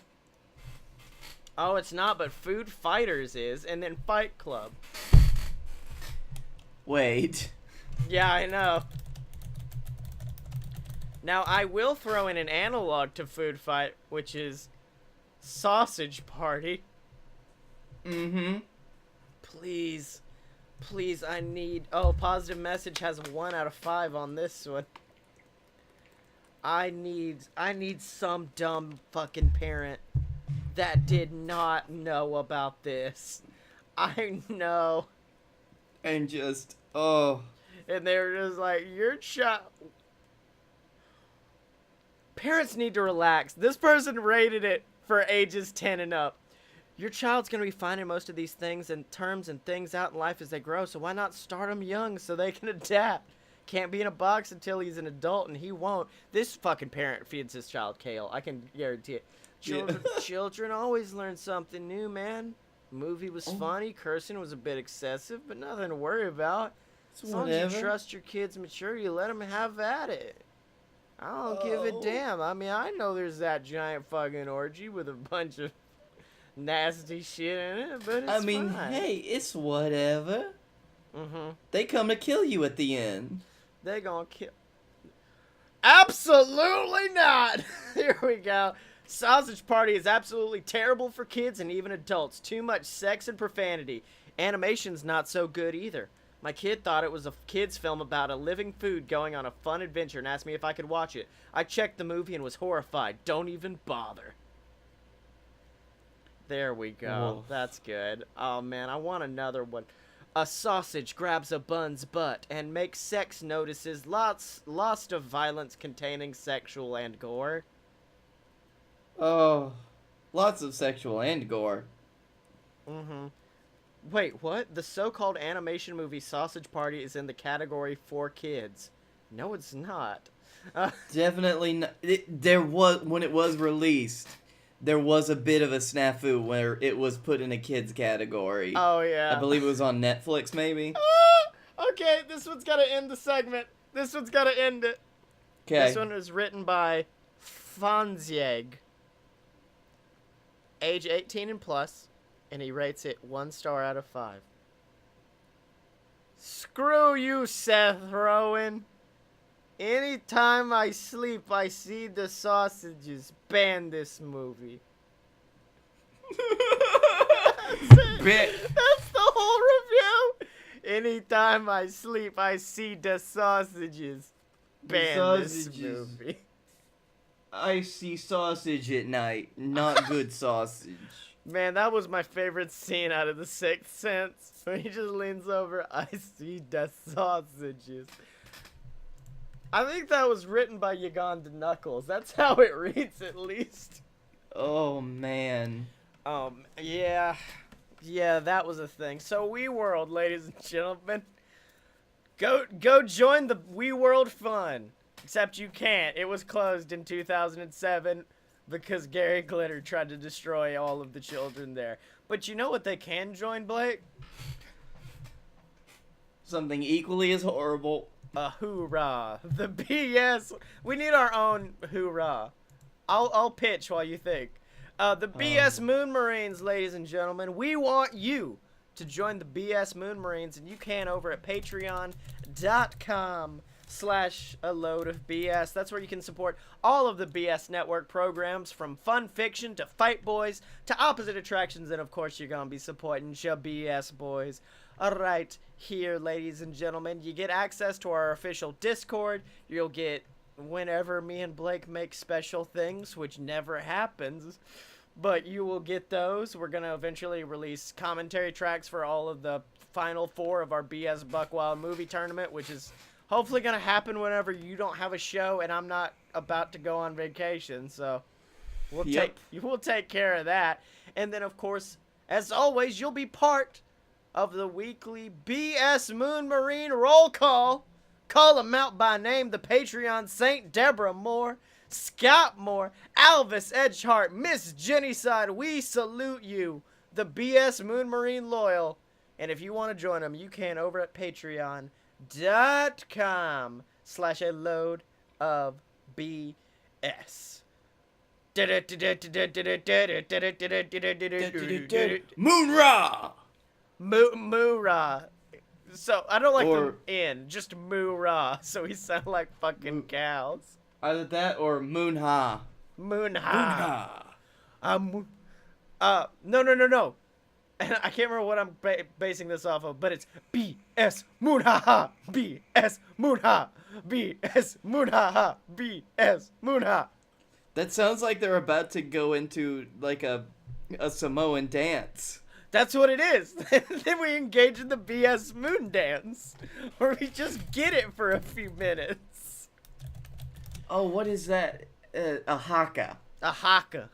Oh, it's not, but Food Fighters is, and then Fight Club. Wait. Yeah, I know. Now, I will throw in an analog to Food Fight, which is Sausage Party. Mm-hmm. Please. Please, I need... Oh, Positive Message has 1 out of 5 on this one. I need some dumb fucking parent that did not know about this. I know. And just, oh. And they were just like, your child... Parents need to relax. This person rated it for ages 10 and up. Your child's going to be finding most of these things and terms and things out in life as they grow, so why not start them young so they can adapt? Can't be in a box until he's an adult, and he won't. This fucking parent feeds his child kale. I can guarantee it. Children always learn something new, man. Movie was funny. Cursing was a bit excessive, but nothing to worry about. As long as you trust your kids mature, you let them have at it. I don't give a damn. I mean, I know there's that giant fucking orgy with a bunch of nasty shit in it, but it's I mean, fine. hey, it's whatever. Mm-hmm. They come to kill you at the end. They gonna kill. Absolutely not! Here we go. Sausage Party is absolutely terrible for kids and even adults. Too much sex and profanity. Animation's not so good either. My kid thought it was a kid's film about a living food going on a fun adventure and asked me if I could watch it. I checked the movie and was horrified. Don't even bother. There we go. Whoa. That's good. Oh man, I want another one. A sausage grabs a bun's butt and makes sex notices lots of violence containing sexual and gore. Oh, lots of sexual and gore. Mm-hmm. Wait, what? The so-called animation movie Sausage Party is in the category for kids. No, it's not. Definitely not. There was, when it was released, there was a bit of a snafu where it was put in a kids category. Oh, yeah. I believe it was on Netflix, maybe. Okay, this one's gotta end the segment. This one's gotta end it. Okay. This one is written by Fonzieg. Age 18 and plus, and he rates it 1 star out of 5. Screw you, Seth Rowan. Anytime I sleep, I see the sausages. Ban this movie. That's the whole review. Anytime I sleep, I see the sausages. Ban this movie. I see sausage at night, not good sausage. Man, that was my favorite scene out of The Sixth Sense. When he just leans over, I see the sausages. I think that was written by Uganda Knuckles. That's how it reads, at least. Oh, man. Yeah. Yeah, that was a thing. So, WeWorld, ladies and gentlemen. Go join the WeWorld fun. Except you can't. It was closed in 2007 because Gary Glitter tried to destroy all of the children there. But you know what they can join, Blake? Something equally as horrible. A hoorah. The BS. We need our own hoorah. I'll pitch while you think. The BS Moon Marines, ladies and gentlemen. We want you to join the BS Moon Marines, and you can over at patreon.com/a-load-of-BS. That's where you can support all of the BS Network programs, from fun fiction to Fight Boys to Opposite Attractions, and of course you're gonna be supporting your BS boys. Alright, here, ladies and gentlemen, you get access to our official Discord. You'll get, whenever me and Blake make special things, which never happens, but you will get those. We're gonna eventually release commentary tracks for all of the final 4 of our BS Buckwild Movie Tournament, which is hopefully gonna happen whenever you don't have a show and I'm not about to go on vacation, so we'll take care of that. And then, of course, as always, you'll be part of the weekly BS Moon Marine roll call. Call them out by name: the Patreon Saint Deborah Moore, Scott Moore, Alvis Edgehart, Miss Jenny Side. We salute you, the BS Moon Marine Loyal. And if you want to join them, you can over at patreon.com/a-load-of-BS. Moonra! Moorah. So, I don't like the in, just Moorah, so we sound like fucking cows. Either that or Moonha. Moonha. No. And I can't remember what I'm basing this off of, but it's BS Moonha. BS Moonha. BS Moonha. BS Moonha. That sounds like they're about to go into, like, a Samoan dance. That's what it is. Then we engage in the BS Moon Dance, where we just get it for a few minutes. Oh, what is that? A haka. A haka.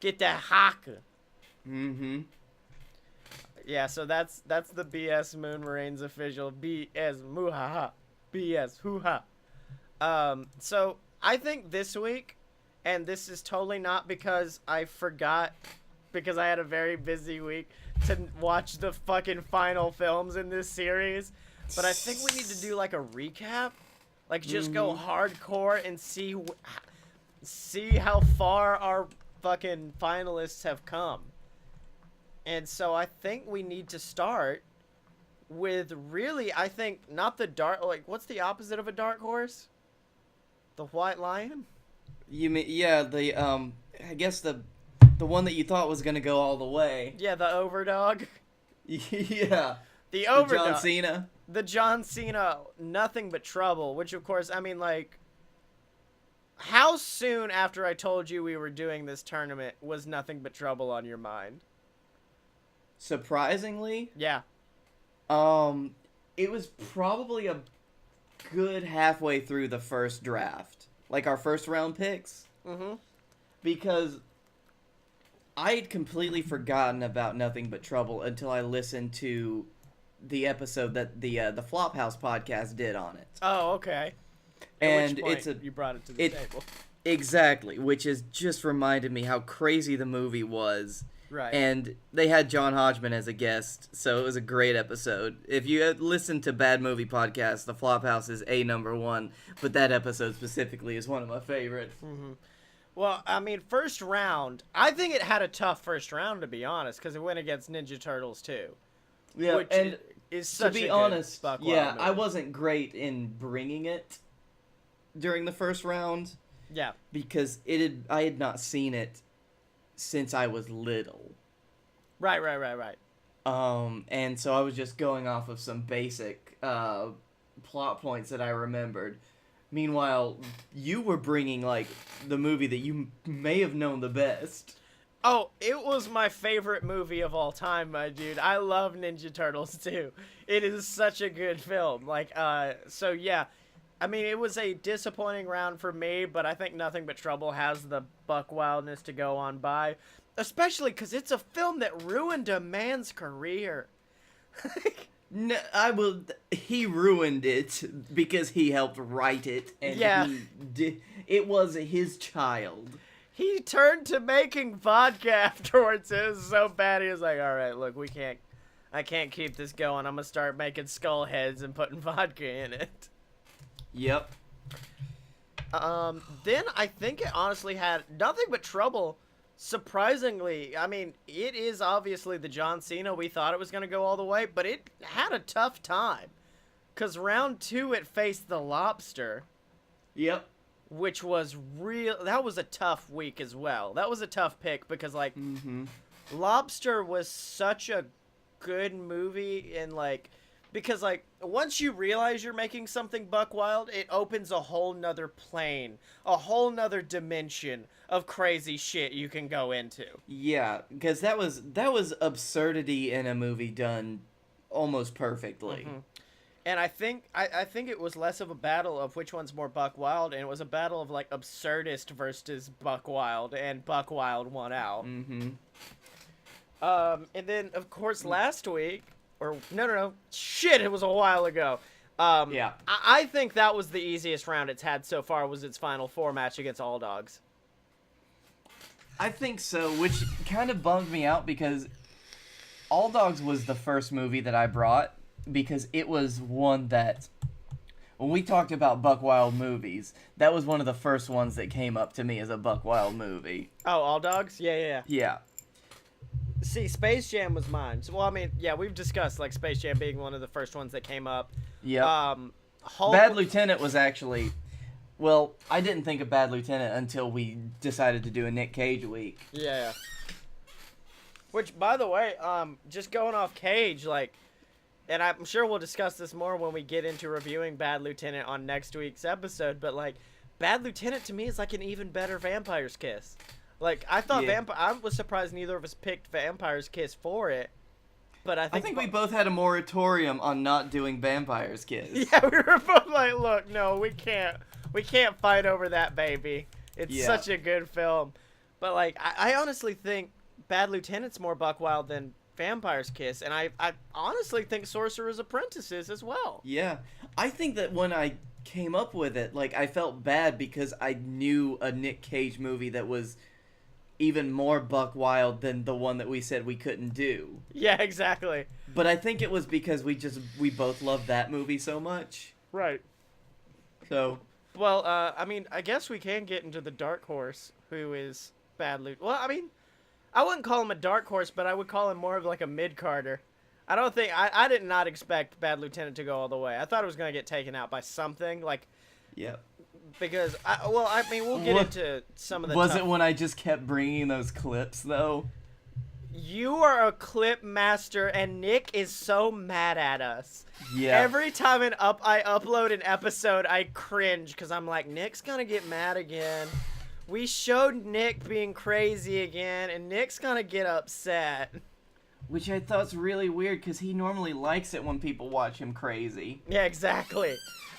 Get that haka. Mm-hmm. Yeah, so that's the BS Moon Marines official BS Muhaha. BS Hoo-ha. So I think this week, and this is totally not because I forgot, because I had a very busy week to watch the fucking final films in this series, but I think we need to do like a recap, like just go hardcore and see how far our fucking finalists have come. And so I think we need to start with really, I think, not the dark, like, what's the opposite of a dark horse? The white lion? You mean, yeah, I guess the one that you thought was gonna go all the way. Yeah, the overdog. Yeah. The The overdog. John Cena. The John Cena, Nothing But Trouble, which, of course, I mean, like, how soon after I told you we were doing this tournament was Nothing But Trouble on your mind? Surprisingly, Yeah. it was probably a good halfway through the first draft, like our first round picks, Mm-hmm. because I had completely forgotten about Nothing But Trouble until I listened to the episode that the Flophouse podcast did on it. Oh, okay. And At which point you brought it to the table. Exactly, which has just reminded me how crazy the movie was. Right. And they had John Hodgman as a guest, so it was a great episode. If you had listened to Bad Movie Podcast, the Flophouse is number one, but that episode specifically is one of my favorites. Mm-hmm. Well, I mean, first round, I think it had a tough first round, to be honest, because it went against Ninja Turtles, too. Yeah, which and is such to be a honest, good yeah, movie. I wasn't great in bringing it during the first round. Yeah. Because I had not seen it since I was little. Right. And so I was just going off of some basic plot points that I remembered. Meanwhile, you were bringing, like, the movie that you may have known the best. Oh, it was my favorite movie of all time, my dude. I love Ninja Turtles, too. It is such a good film. Like, so yeah. I mean, it was a disappointing round for me, but I think Nothing But Trouble has the buck wildness to go on by. Especially because it's a film that ruined a man's career. No, he ruined it because he helped write it, and Yeah. it was his child. He turned to making vodka afterwards. It was so bad. He was like, all right, look, I can't keep this going. I'm going to start making skull heads and putting vodka in it. Yep. Then I think it honestly had Nothing But Trouble. Surprisingly, I mean, it is obviously the John Cena we thought it was going to go all the way, but it had a tough time. Because round 2, it faced the Lobster. Yep. Which was that was a tough week as well. That was a tough pick because, like, Lobster was such a good movie and, like, because, like, once you realize you're making something buck wild, it opens a whole nother plane, a whole nother dimension of crazy shit you can go into. Yeah, because that was absurdity in a movie done almost perfectly. Mm-hmm. And I think it was less of a battle of which one's more buck wild, and it was a battle of, like, absurdist versus buck wild, and buck wild won out. Mm-hmm. And then, of course, last week, or no, shit, it was a while ago. Yeah. I think that was the easiest round it's had so far, was its Final Four match against All Dogs. I think so, which kind of bummed me out because All Dogs was the first movie that I brought because it was one that, when we talked about Buckwild movies, that was one of the first ones that came up to me as a Buckwild movie. Oh, All Dogs? Yeah. Yeah. See, Space Jam was mine. So, well, I mean, yeah, we've discussed, like, Space Jam being one of the first ones that came up. Yeah. Bad Lieutenant was actually... Well, I didn't think of Bad Lieutenant until we decided to do a Nick Cage week. Yeah. Which, by the way, just going off Cage, like... And I'm sure we'll discuss this more when we get into reviewing Bad Lieutenant on next week's episode, but, like, Bad Lieutenant to me is like an even better Vampire's Kiss. Like, I thought I was surprised neither of us picked Vampire's Kiss for it, but I think we both had a moratorium on not doing Vampire's Kiss. Yeah, we were both like, look, no, we can't fight over that, baby. It's such a good film. But, like, I honestly think Bad Lieutenant's more buck wild than Vampire's Kiss, and I honestly think Sorcerer's Apprentice is as well. Yeah. I think that when I came up with it, like, I felt bad because I knew a Nick Cage movie that was even more buck wild than the one that we said we couldn't do. Yeah, exactly. But I think it was because we both loved that movie so much. Right. So... Well, I mean, I guess we can get into the dark horse, who is Bad Lieutenant. Well, I mean, I wouldn't call him a dark horse, but I would call him more of like a mid-carder. I don't think I did not expect Bad Lieutenant to go all the way. I thought it was gonna get taken out by something like. Yep. Because I mean we'll get into some of the. Was it when I just kept bringing those clips though? You are a clip master, and Nick is so mad at us. Yeah. Every time I upload an episode, I cringe because I'm like, Nick's gonna get mad again. We showed Nick being crazy again, and Nick's gonna get upset. Which I thought's really weird because he normally likes it when people watch him crazy. Yeah, exactly.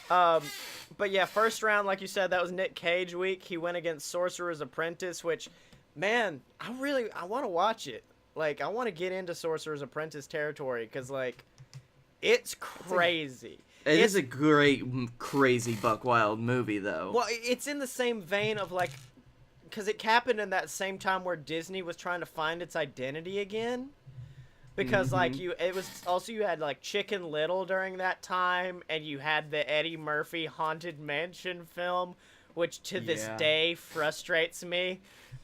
But yeah, first round, like you said, that was Nick Cage week. He went against Sorcerer's Apprentice, which, man, I want to watch it. Like, I want to get into Sorcerer's Apprentice territory because, like, it's crazy. It is a great, crazy Buckwild movie, though. Well, it's in the same vein of, like, because it happened in that same time where Disney was trying to find its identity again. Because, like, you had, like, Chicken Little during that time, and you had the Eddie Murphy Haunted Mansion film, which to this day frustrates me.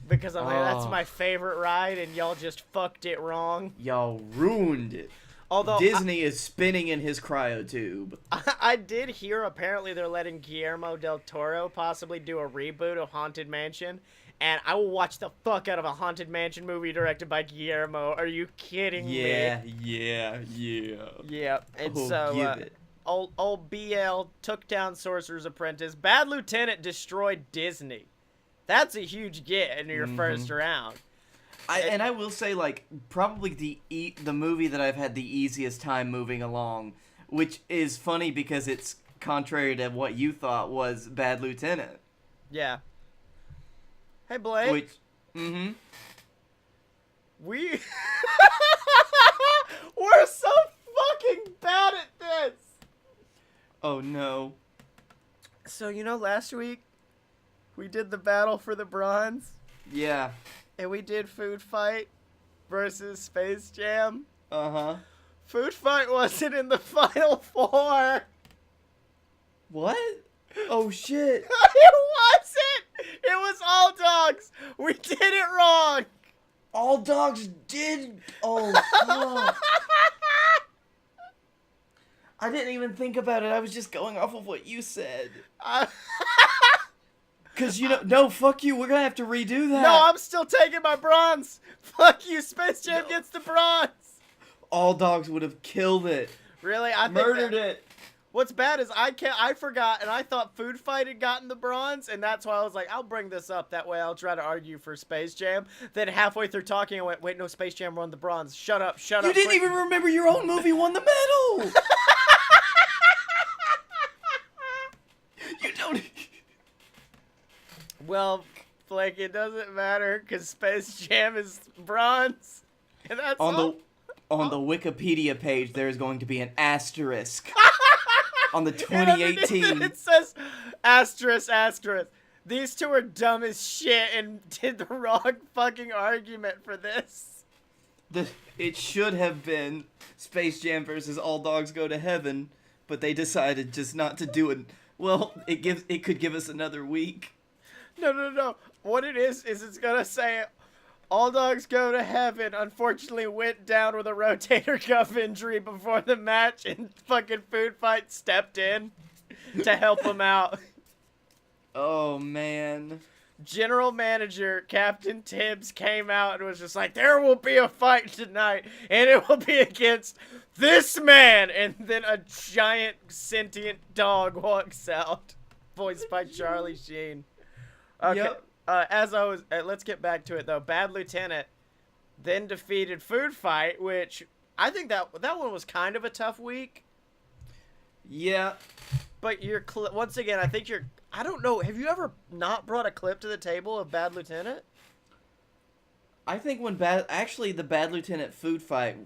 Because I'm like, that's my favorite ride, and y'all just fucked it wrong. Y'all ruined it. Although Disney is spinning in his cryotube. I did hear apparently they're letting Guillermo del Toro possibly do a reboot of Haunted Mansion. And I will watch the fuck out of a Haunted Mansion movie directed by Guillermo. Are you kidding me? Yeah. Yeah. And so, old BL took down Sorcerer's Apprentice. Bad Lieutenant destroyed Disney. That's a huge get in your first round. I will say, like, probably the movie that I've had the easiest time moving along, which is funny because it's contrary to what you thought was Bad Lieutenant. Yeah. Hey, Blake. We're so fucking bad at this. Oh, no. So, last week, we did the battle for the bronze. Yeah. And we did Food Fight versus Space Jam. Uh-huh. Food Fight wasn't in the final four. What? Oh, shit. It wasn't. It was All Dogs. We did it wrong. All Dogs did. Oh, fuck. I didn't even think about it. I was just going off of what you said. Because, no, fuck you. We're going to have to redo that. No, I'm still taking my bronze. Fuck you. Space Jam gets the bronze. All Dogs would have killed it. Really? I murdered it. What's bad is I forgot, and I thought Food Fight had gotten the bronze, and that's why I was like, I'll bring this up. That way I'll try to argue for Space Jam. Then halfway through talking, I went, wait, no, Space Jam won the bronze. Shut up. You didn't even remember your own movie won the medal. You don't. Well, Blake, it doesn't matter because Space Jam is bronze. And that's on the Wikipedia page, there is going to be an asterisk on the 2018. It says asterisk. These two are dumb as shit and did the wrong fucking argument for this. It should have been Space Jam versus All Dogs Go to Heaven, but they decided just not to do it. Well, it could give us another week. No. What it is it's gonna say All Dogs Go to Heaven unfortunately went down with a rotator cuff injury before the match, and fucking Food Fight stepped in to help him out. Oh, man. General manager Captain Tibbs came out and was just like, there will be a fight tonight, and it will be against this man. And then a giant sentient dog walks out, voiced by Charlie Sheen. Okay. Yep. Let's get back to it though. Bad Lieutenant then defeated Food Fight, which I think that one was kind of a tough week. Yeah. But once again, I don't know. Have you ever not brought a clip to the table of Bad Lieutenant? I think the Bad Lieutenant Food Fight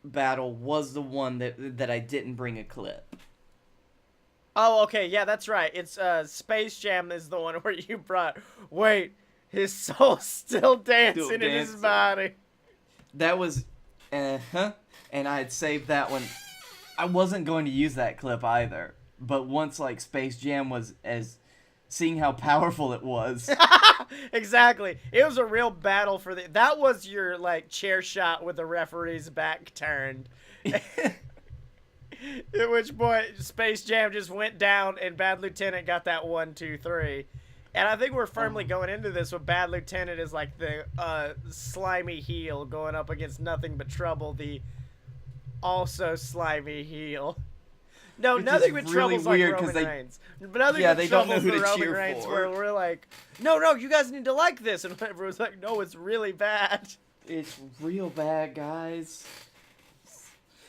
battle was the one that I didn't bring a clip. Oh, okay, yeah, that's right. It's Space Jam is the one where you brought. Wait, his soul's still dancing in his body. That was, and I had saved that one. I wasn't going to use that clip either, but once like Space Jam was as seeing how powerful it was. Exactly. It was a real battle for that was your like chair shot with the referee's back turned. At which point Space Jam just went down and Bad Lieutenant got that 1, 2, 3. And I think we're firmly going into this with Bad Lieutenant is like the slimy heel going up against Nothing But Trouble, the also slimy heel. No, Which Nothing is But really Trouble's like weird, 'cause Roman they- Reigns. But Nothing yeah, But they don't know Trouble's who the to Roman cheer Reigns for. where we're like, no, you guys need to like this. And everyone's like, no, it's really bad. It's real bad, guys.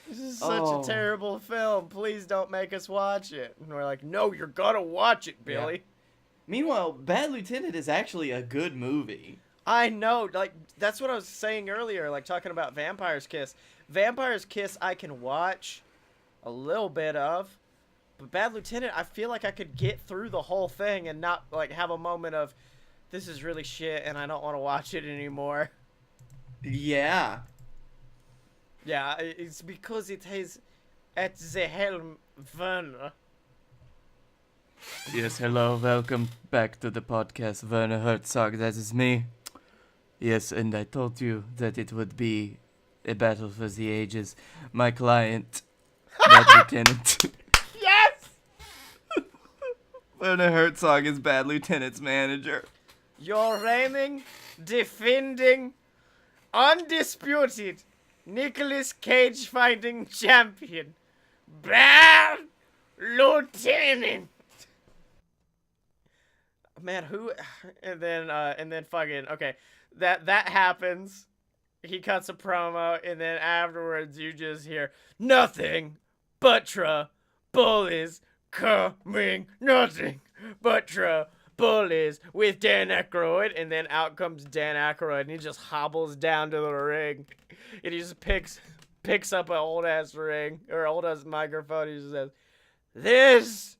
This is such a terrible film. Please don't make us watch it. And we're like, no, you're gonna watch it, Billy. Yeah. Meanwhile, Bad Lieutenant is actually a good movie. I know, like, that's what I was saying earlier, like, talking about Vampire's Kiss. Vampire's Kiss I can watch a little bit of, but Bad Lieutenant, I feel like I could get through the whole thing and not, like, have a moment of, this is really shit and I don't want to watch it anymore. Yeah. Yeah, it's because it has at the helm Werner. Yes, hello, welcome back to the podcast, Werner Herzog, that is me. Yes, and I told you that it would be a battle for the ages. My client, Bad Lieutenant. Yes! Werner Herzog is Bad Lieutenant's manager. Your reigning, defending, undisputed Nicolas Cage fighting champion, Bad Lieutenant. Man, who? And then fucking okay. That happens. He cuts a promo, and then afterwards you just hear nothing but trouble is coming. Nothing but trouble is with Dan Aykroyd, and then out comes Dan Aykroyd, and he just hobbles down to the ring, and he just picks up an old ass ring or old ass microphone. He just says, "This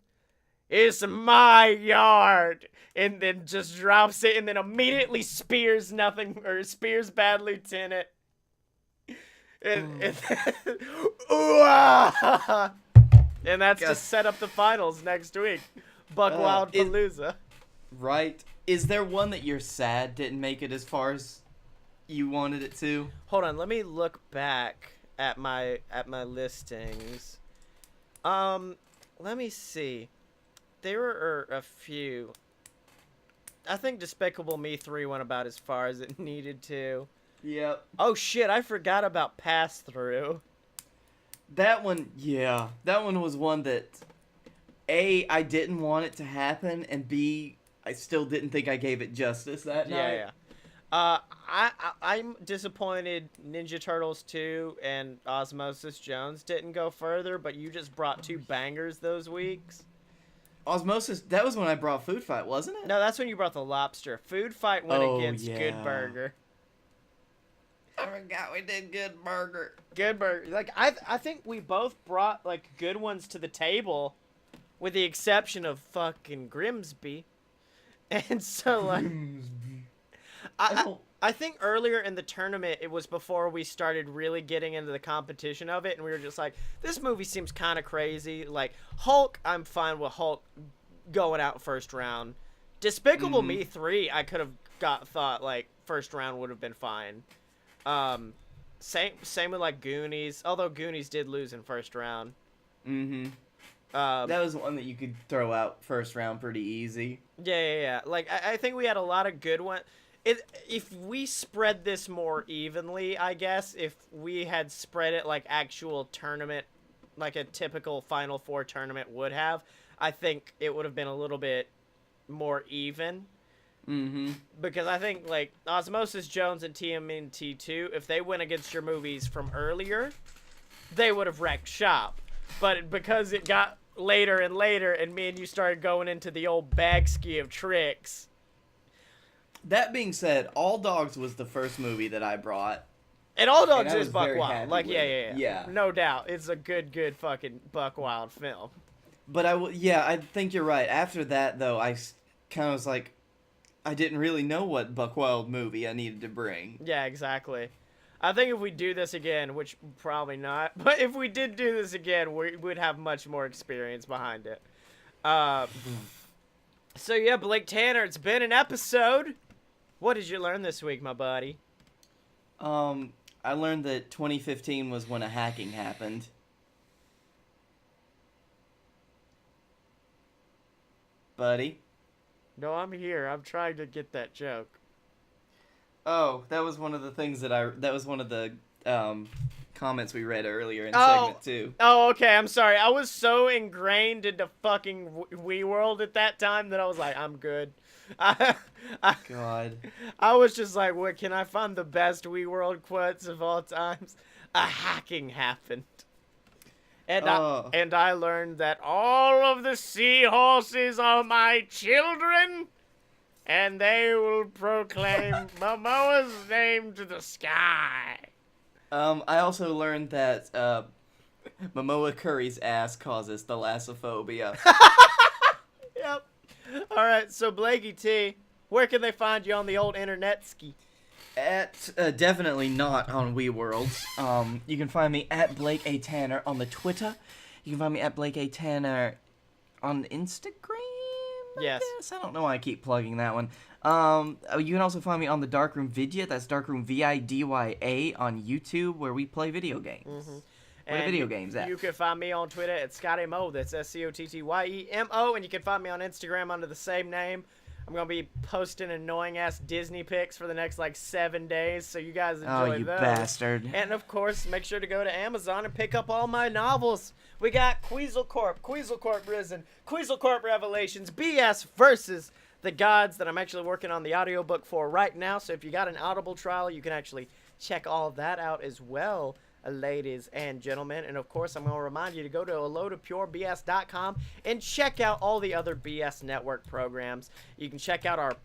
is my yard," and then just drops it, and then immediately spears Bad Lieutenant. And that's to set up the finals next week. Buckwild Palooza. Right. Is there one that you're sad didn't make it as far as you wanted it to? Hold on, let me look back at my listings. Let me see. There were a few. I think Despicable Me 3 went about as far as it needed to. Yep. Oh shit, I forgot about Pass Through. That one, yeah. That one was one that, A, I didn't want it to happen, and B, I still didn't think I gave it justice that night. Yeah. I'm disappointed Ninja Turtles 2 and Osmosis Jones didn't go further, but you just brought two bangers those weeks. Osmosis, that was when I brought Food Fight, wasn't it? No, that's when you brought the Lobster. Food Fight went against Good Burger. I forgot we did Good Burger. Good Burger. Like, I think we both brought, like, good ones to the table, with the exception of fucking Grimsby. And so, like... I think earlier in the tournament, it was before we started really getting into the competition of it, and we were just like, this movie seems kind of crazy. Like, Hulk, I'm fine with Hulk going out first round. Despicable Me 3, I could have thought, like, first round would have been fine. Same with, like, Goonies, although Goonies did lose in first round. That was one that you could throw out first round pretty easy. Yeah. Like, I think we had a lot of good ones. If we spread this more evenly, I guess, if we had spread it like actual tournament, like a typical Final Four tournament would have, I think it would have been a little bit more even. Because I think, like, Osmosis Jones and TMNT 2, if they went against your movies from earlier, they would have wrecked shop. But because it got later and later, and me and you started going into the old bag ski of tricks... That being said, All Dogs was the first movie that I brought. And All Dogs is Buckwild. Like, yeah. Yeah. No doubt. It's a good fucking Buckwild film. But I think you're right. After that, though, I kind of was like, I didn't really know what Buckwild movie I needed to bring. Yeah, exactly. I think if we do this again, which probably not, but if we did do this again, we would have much more experience behind it. So yeah, Blake Tanner, it's been an episode. What did you learn this week, my buddy? I learned that 2015 was when a hacking happened. Buddy? No, I'm here. I'm trying to get that joke. Oh, that was one of the things that was one of the, comments we read earlier in Oh. segment 2. Oh, okay. I'm sorry. I was so ingrained into fucking Wii World at that time that I was like, I'm good. God. I was just like, what, can I find the best Wii World quotes of all times? A hacking happened. And I learned that all of the seahorses are my children, and they will proclaim Momoa's name to the sky. I also learned that, Momoa Curry's ass causes thalassophobia. Yep. All right, so Blakey T, where can they find you on the old internet ski? At definitely not on WeWorld. You can find me at Blake A. Tanner on the Twitter. You can find me at Blake A. Tanner on Instagram. Yes. I don't know why I keep plugging that one. You can also find me on the Darkroom Vidya. That's Darkroom VIDYA on YouTube, where we play video games. Mm-hmm. Where the video games at? You can find me on Twitter at ScottyMo. That's SCOTTYEMO. And you can find me on Instagram under the same name. I'm going to be posting annoying-ass Disney pics for the next, 7 days, so you guys enjoy Oh, you those. bastard. And, of course, make sure to go to Amazon and pick up all my novels. We got Queasel Corp Risen, Queasel Corp Revelations, BS versus the Gods that I'm actually working on the audiobook for right now. So if you got an Audible trial, you can actually check all of that out as well, ladies and gentlemen. And, of course, I'm going to remind you to go to aloadofpurebs.com and check out all the other BS Network programs. You can check out our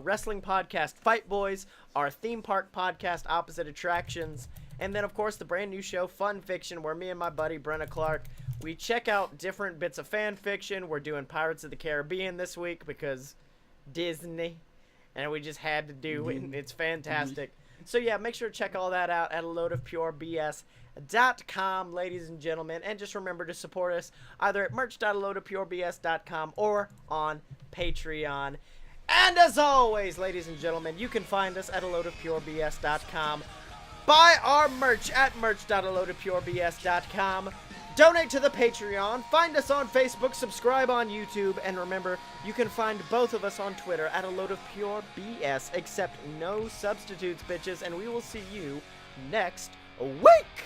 wrestling podcast, Fight Boys, our theme park podcast, Opposite Attractions, and then, of course, the brand new show, Fun Fiction, where me and my buddy, Brenna Clark, we check out different bits of fan fiction. We're doing Pirates of the Caribbean this week because Disney, and we just had to do it. It's fantastic. So, yeah, make sure to check all that out at aloadofpurebs.com, ladies and gentlemen. And just remember to support us either at merch.aloadofpurebs.com or on Patreon. And as always, ladies and gentlemen, you can find us at aloadofpurebs.com. Buy our merch at merch.aloadofpurebs.com. Donate to the Patreon. Find us on Facebook. Subscribe on YouTube. And remember, you can find both of us on Twitter at aloadofpurebs, except no substitutes, bitches. And we will see you next week.